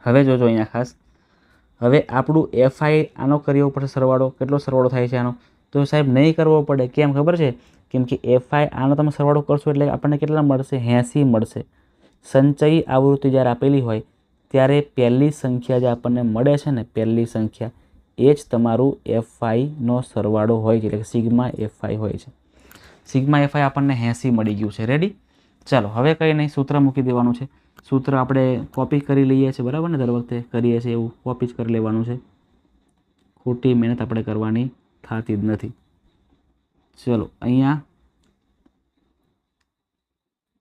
હવે જોજો અહીંયા ખાસ. હવે આપણું FI આનો કરવો પડશે સરવાળો. કેટલો સરવાળો થાય છે આનો? તો સાહેબ નહીં કરવો પડે. કેમ ખબર છે? કેમ કે FI આનો તમે સરવાળો કરશો એટલે આપણને કેટલા મળશે? 80 મળશે. સંચયી આવૃત્તિ જ્યારે આપેલી હોય ત્યારે પહેલી સંખ્યા જે આપણને મળે છે ને, પહેલી સંખ્યા એ જ તમારું FI નો સરવાળો હોય છે, એટલે કે સિગ્મા FI હોય છે. સિગ્મા FI આપણને 80 મળી ગયું છે. રેડી? ચાલો હવે કંઈ નહીં, સૂત્ર મૂકી દેવાનું છે. સૂત્ર આપણે કોપી કરી લઈએ છીએ, બરાબર ને? દર વખતે કરીએ છીએ એવું કોપી જ કરી લેવાનું છે. ખોટી મહેનત આપણે કરવાની થતી જ નથી. ચલો અહીંયા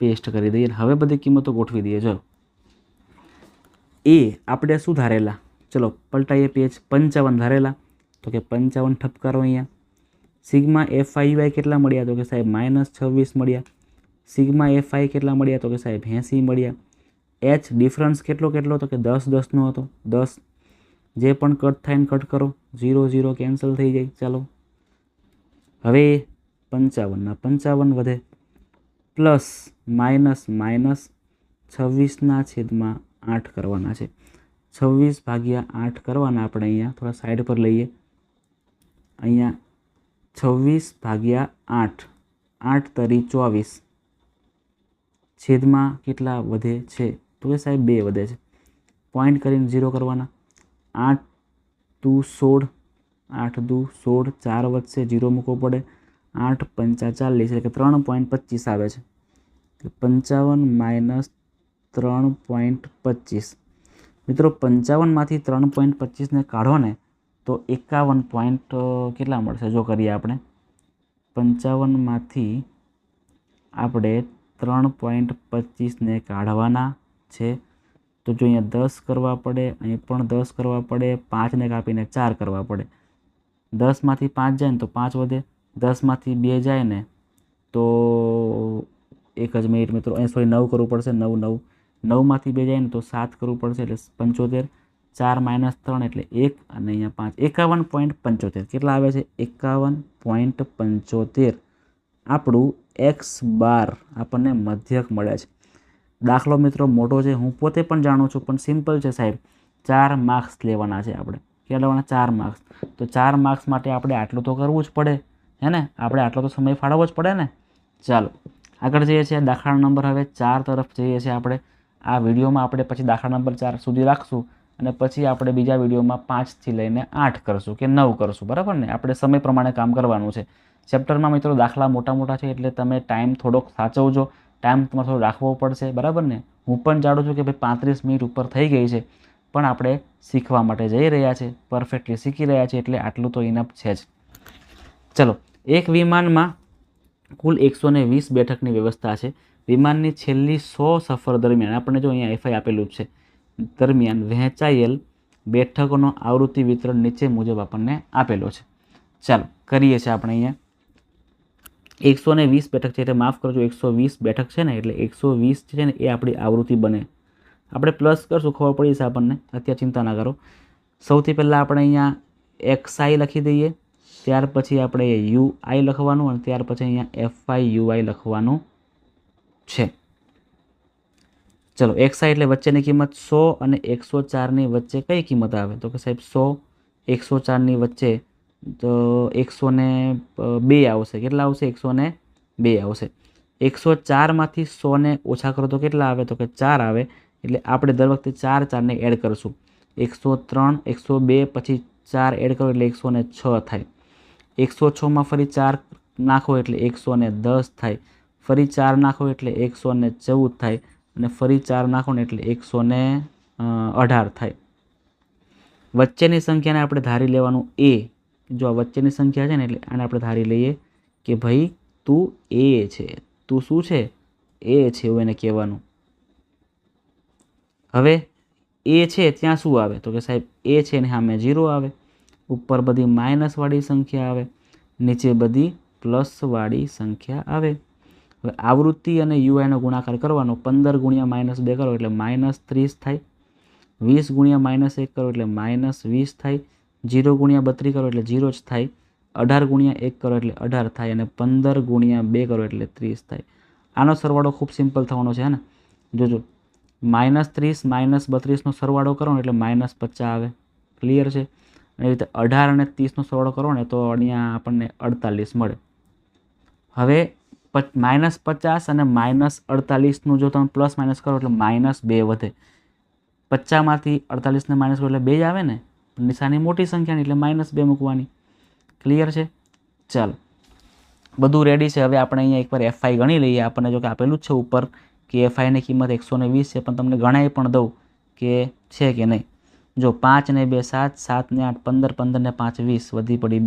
પેસ્ટ કરી દઈએ. હવે બધી કિંમતો ગોઠવી દઈએ. ચલો એ આપણે શું ધારેલા? ચલો પલટાઈએ પેજ. 55 ધારેલા, તો કે 55 ઠપકારો અહીંયા. સિગ્મા FI UI કેટલા મળ્યા? તો કે સાહેબ -26 મળ્યા. સિગ્મા FI કેટલા મળ્યા? તો કે સાહેબ 80 મળ્યા. H ડિફરન્સ કેટલો તો કે 10 10 નો હતો, 10. જે પણ કટ થાય ને કટ કરો, 0 0 કેન્સલ થઈ જાય. ચાલો હવે 55 ના 55 વધે, પ્લસ માઇનસ -26/8 કરવાના છે. 26/8 કરવાના આપણે અહીંયા થોડા સાઈડ પર લઈએ. અહીંયા 26/8 8 તરી 24 છેદમાં કેટલા વધે છે? તો કે સાહેબ 2 વધે છે. પોઈન્ટ કરીને 0 કરવાના. 8 દુ 16, 8 દુ 16, 4 વધશે, 0 મૂકવો પડે. 8 5 40 એટલે કે 3.25 આવે છે. 55 - 3.25. મિત્રો 55માંથી 3.25 ને કાઢો ને તો 51 પોઈન્ટ કેટલા મળશે? જો કરીએ આપણે 55માંથી આપણે 3.25 ને કાઢવાના છે. તો જો અહીંયા 10 કરવા પડે, અહીં પણ 10 કરવા પડે, 5 ને કાપીને 4 કરવા પડે. 10માંથી 5 જાય ને તો 5 વધે, 10માંથી 2 જાય ને તો એક જ મિનિટ મિત્રો, અહીં સોરી 9 કરવું પડશે, 9 9માંથી 2 જાય ને તો 7 કરવું પડશે એટલે 75, 4 - 3 એટલે 1 અને અહીંયા 5 51.75 કેટલા આવે છે? 51.75 આપણું એક્સ બાર આપણને મધ્યક મળે છે. દાખલો મિત્રો મોટો છે, હું પોતે પણ જાણું છું, પણ સિમ્પલ છે સાહેબ. 4 માર્ક્સ લેવાના છે આપણે. કેટલા લેવાના? 4 માર્ક્સ. તો 4 માર્ક્સ માટે આપણે આટલું તો કરવું જ પડે, હે ને? આપણે આટલો તો સમય ફાળવવો જ પડે ને. ચાલો આગળ જઈએ છીએ. દાખલા નંબર હવે 4 તરફ જઈએ છીએ આપણે. આ વિડીયોમાં આપણે પછી દાખલા નંબર 4 સુધી રાખશું અને પછી આપણે બીજા વિડીયોમાં 5થી લઈને 8 કરશું કે 9 કરશું, બરાબર ને? આપણે સમય પ્રમાણે કામ કરવાનું છે. ચેપ્ટરમાં મિત્રો દાખલા મોટા છે એટલે તમે ટાઈમ થોડોક સાચવજો, ટાઈમ તમારે થોડો રાખવો પડશે, બરાબર ને? હું પણ જાણું છું કે ભાઈ 35 મિનિટ ઉપર થઈ ગઈ છે, પણ આપણે શીખવા માટે જઈ રહ્યા છે, પરફેક્ટલી શીખી રહ્યા છીએ, એટલે આટલું તો ઇનફ છે જ. ચલો, એક વિમાનમાં કુલ 120 બેઠકની વ્યવસ્થા છે. વિમાનની છેલ્લી 100 સફર દરમિયાન, આપણને જો અહીંયા એફઆઈ આપેલું છે, દરમિયાન વહેંચાયેલ બેઠકોનો આવૃત્તિ વિતરણ નીચે મુજબ આપણને આપેલો છે. ચાલો કરીએ છીએ આપણે. અહીંયા 120 બેઠક છે એટલે માફ કરજો, 120 બેઠક છે ને, એટલે 120 છે ને એ આપણી આવૃત્તિ બને. આપણે પ્લસ કરશું, ખબર પડી છે આપણને, અત્યારે ચિંતા ના કરો. સૌથી પહેલાં આપણે અહીંયા એક્સઆઈ લખી દઈએ, ત્યાર પછી આપણે યુઆઈ લખવાનું અને ત્યાર પછી અહીંયા એફઆઈ યુઆઈ લખવાનું છે. ચલો, એક્સઆઈ એટલે વચ્ચેની કિંમત 100 અને 104ની વચ્ચે કઈ કિંમત આવે? તો કે સાહેબ 100 104ની વચ્ચે તો 102 આવશે. કેટલા આવશે? 102 આવશે. 104માંથી 100ને ઓછા કરો તો કેટલા આવે? તો કે 4 આવે. એટલે આપણે દર વખતે 4 એડ કરશું. 103 102 પછી 4 એડ કરો એટલે 106 થાય. 106માં ફરી 4 નાખો એટલે 110 થાય. ફરી 4 નાખો એટલે 114 થાય અને ફરી 4 નાખો ને એટલે 118 થાય. વચ્ચેની સંખ્યાને આપણે ધારી લેવાનું એ. જો આ વચ્ચેની સંખ્યા છે ને એટલે આને આપણે ધારી લઈએ કે ભાઈ તું એ છે. તું શું છે? એ છે, એવું એને કહેવાનું. હવે એ છે ત્યાં શું આવે? તો કે સાહેબ એ છે ને સામે 0 આવે. ઉપર બધી માઇનસવાળી સંખ્યા આવે, નીચે બધી પ્લસવાળી સંખ્યા આવે. હવે આવૃત્તિ અને યુઆઈનો ગુણાકાર કરવાનો. 15 × -2 કરો એટલે -30 થાય. 20 × -1 કરો એટલે -20 થાય. 0 × 32 કરો એટલે 0 જ થાય. 18 × 1 કરો એટલે 18 થાય અને 15 × 2 કરો એટલે 30 થાય. આનો સરવાળો ખૂબ સિમ્પલ થવાનો છે, હે ને? જોજો, -30 - 32નો સરવાળો કરો ને એટલે -50 આવે. ક્લિયર છે? અને એ રીતે 18 અને 30નો સરવાળો કરો ને તો અહીંયા આપણને 48 મળે. હવે -50 અને -48નું જો તમે પ્લસ માઇનસ કરો એટલે -2 વધે. 50માંથી 48ને માઇનસ કરો એટલે 2 જ આવે ને. નિશાની મોટી સંખ્યાની એટલે -2 મૂકવાની. ક્લિયર છે? ચાલો, બધું રેડી છે. હવે આપણે અહીંયા એકવાર એફઆઈ ગણી લઈએ. આપણને જો કે આપેલું જ છે ઉપર કે એફઆઈની કિંમત 120 છે, પણ તમને ગણાઈ પણ દઉં કે છે કે નહીં. જો 5 ને 2 7, 7 ને 8 15, 15 ને 5 20, વધી પડી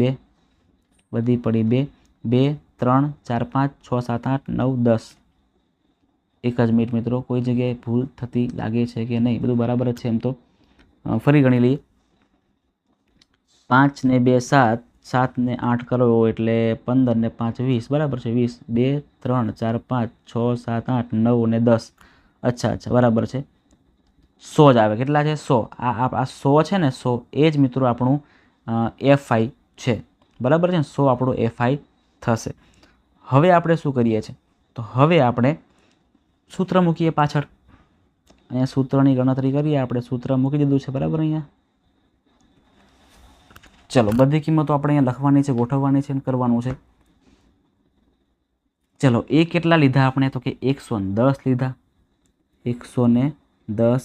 2, 2 3 4 5 6 7 8 9 10. એક જ મિનિટ મિત્રો, કોઈ જગ્યાએ ભૂલ થતી લાગે છે કે નહીં? બધું બરાબર જ છે એમ તો. ફરી ગણી લઈએ. 5 ને 2 7, 7 ને 8 કરો એટલે 15 ને 5 20, બરાબર છે 20. 2 3 4 5 6 7 8 9 ને 10. અચ્છા, બરાબર છે. 100 જ આવે. કેટલા છે? 100. આ 100 છે ને, 100 એ જ મિત્રો આપણું એફઆઈ છે, બરાબર છે ને? 100 આપણું એફઆઈ થશે. હવે આપણે શું કરીએ છીએ? તો હવે આપણે સૂત્ર મૂકીએ પાછળ. અહીંયા સૂત્રની ગણતરી કરીએ આપણે. સૂત્ર મૂકી દીધું છે, બરાબર? અહીંયા ચલો, બધી કિંમતો આપણે અહીંયા લખવાની છે, ગોઠવવાની છે અને કરવાનું છે. ચલો, એ કેટલા લીધા આપણે? તો કે 110 લીધા. 110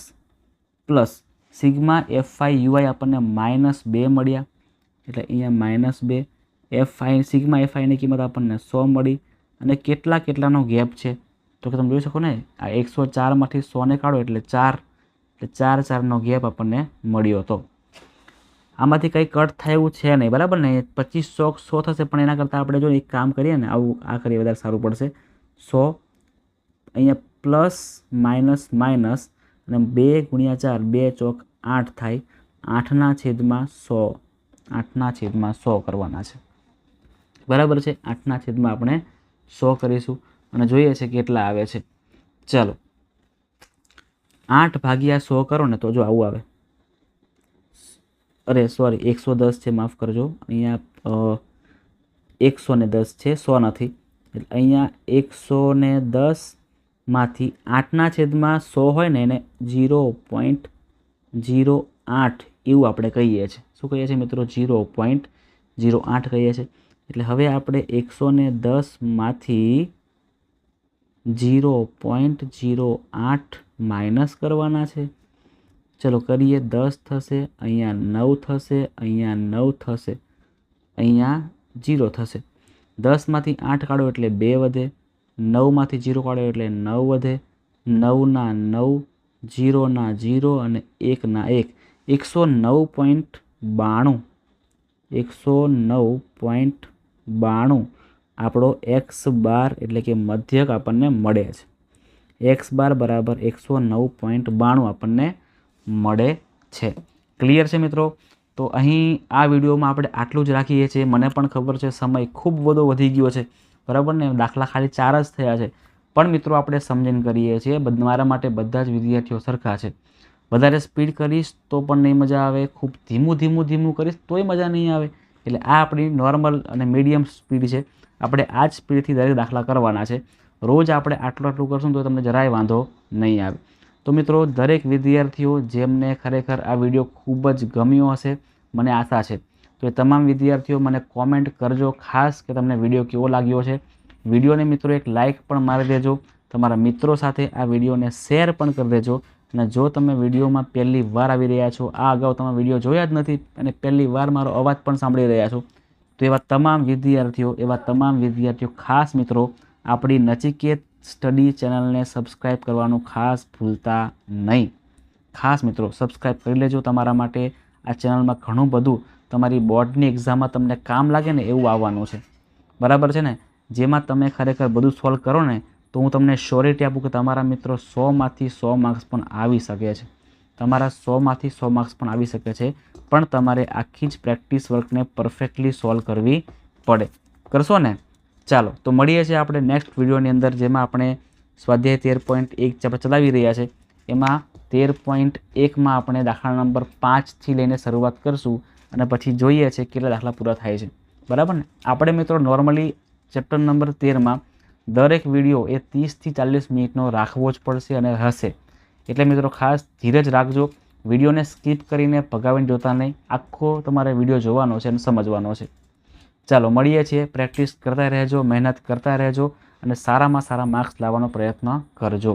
પ્લસ સિગ્મા એફઆઈ યુઆઈ આપણને -2 મળ્યા, એટલે અહીંયા -2. એફઆઈ સિગ્મા એફઆઈની કિંમત આપણને 100 મળી. અને કેટલાનો ગેપ છે? તો કે તમે જોઈ શકો ને, આ 104માંથી 100ને કાઢો એટલે 4, એટલે 4નો ગેપ આપણને મળ્યો હતો. આમાંથી કંઈ કટ થાય એવું છે નહીં, બરાબર ને? 25 100 થશે, પણ એના કરતાં આપણે જો એક કામ કરીએ ને, આવું આ કરીએ વધારે સારું પડશે. 100 અહીંયા પ્લસ માઇનસ અને 2 × 4 2 ચોક 8 થાય. 8/100 કરવાના છે, બરાબર છે? 8/આપણે 100 કરીશું અને જોઈએ છે કેટલા આવે છે. ચાલો 8 ભાગ્યા 100 કરો ને તો જો આવું આવે. અરે સોરી 110 છે, માફ કરજો. અહીંયા 110 છે, 100 નથી. એટલે અહીંયા 110 માંથી 8ના છેદમાં 100 હોય ને એને 0.08 એવું આપણે કહીએ છીએ. શું કહીએ છીએ મિત્રો? 0.08 કહીએ છીએ. એટલે હવે આપણે 110 માંથી 0.08 માઇનસ કરવાના છે. ચલો કરીએ. 10 થશે, અહીંયા 9 થશે, અહીંયા 9 થશે, અહીંયા 0 થશે. 10માંથી 8 કાઢો એટલે 2 વધે, 9માંથી 0 કાઢો એટલે 9 વધે, 9ના 9, 0ના 0 અને 1ના 1. 109.92 આપણો એક્સ બાર એટલે કે મધ્યક આપણને મળે છે. એક્સ બાર બરાબર 109.92 આપણને મળે છે. ક્લિયર છે મિત્રો? તો અહીં આ વિડીયોમાં આપણે આટલું જ રાખીએ છીએ. મને પણ ખબર છે સમય ખૂબ બધો વધી ગયો છે, બરાબર ને? દાખલા ખાલી 4 જ થયા છે, પણ મિત્રો આપણે સમજીને કરીએ છીએ. મારા માટે બધા જ વિદ્યાર્થીઓ સરખા છે. વધારે સ્પીડ કરીશ તો પણ નહીં મજા આવે, ખૂબ ધીમું કરીશ તોય મજા નહીં આવે. એટલે આ આપણી નોર્મલ અને મીડિયમ સ્પીડ છે. આપણે આ જ સ્પીડથી દરેક દાખલા કરવાના છે. રોજ આપણે આટલું કરશું તો તમને જરાય વાંધો નહીં આવે. તો મિત્રો દરેક વિદ્યાર્થીઓ જેમને ખરેખર આ વિડીયો ખૂબ જ ગમ્યો હશે, મને આશા છે, તો એ તમામ વિદ્યાર્થીઓ મને કોમેન્ટ કરજો ખાસ કે તમને વિડીયો કેવો લાગ્યો છે. વિડીયોને મિત્રો એક લાઇક પણ મારી દેજો. તમારા મિત્રો સાથે આ વિડીયોને શેર પણ કરી દેજો. અને જો તમે વિડીયોમાં પહેલી વાર આવી રહ્યા છો, આ અગાઉ તમે વિડીયો જોયા જ નથી અને પહેલી વાર મારો અવાજ પણ સાંભળી રહ્યા છો, તો એવા તમામ વિદ્યાર્થીઓ ખાસ મિત્રો આપણી નચિકેત સ્ટડી ચેનલને સબસ્ક્રાઈબ કરવાનું ખાસ ભૂલતા નહીં. ખાસ મિત્રો સબસ્ક્રાઈબ કરી લેજો. તમારા માટે આ ચેનલમાં ઘણું બધું તમારી બોર્ડની એક્ઝામમાં તમને કામ લાગે ને એવું આવવાનું છે, બરાબર છે ને? જેમાં તમે ખરેખર બધું સોલ્વ કરો ને તો હું તમને શ્યોરિટી આપું કે તમારા મિત્રો 100માંથી 100 માર્ક્સ પણ આવી શકે છે. તમારા 100માંથી 100 માર્ક્સ પણ આવી શકે છે, પણ તમારે આખી જ પ્રેક્ટિસ વર્કને પરફેક્ટલી સોલ્વ કરવી પડે. કરશો ને? ચાલો તો મળીએ છીએ આપણે નેક્સ્ટ વિડીયોની અંદર, જેમાં આપણે સ્વાધ્યાય 13.1 ચલાવી રહ્યા છે. એમાં 13.1માં આપણે દાખલા નંબર 5થી લઈને શરૂઆત કરશું અને પછી જોઈએ છે કેટલા દાખલા પૂરા થાય છે, બરાબર ને? આપણે મિત્રો નોર્મલી ચેપ્ટર નંબર 13માં દરેક વિડીયો એ 30થી 40 મિનિટનો રાખવો જ પડશે અને હશે. એટલે મિત્રો ખાસ ધીરજ રાખજો. વિડીયોને સ્કીપ કરીને ભગાવીને જોતા નહીં. આખો તમારે વિડીયો જોવાનો છે અને સમજવાનો છે. ચાલો મળીએ છીએ. પ્રેક્ટિસ કરતા રહેજો, મહેનત કરતા રહેજો અને સારામાં સારા માર્ક્સ લાવવાનો પ્રયત્ન કરજો.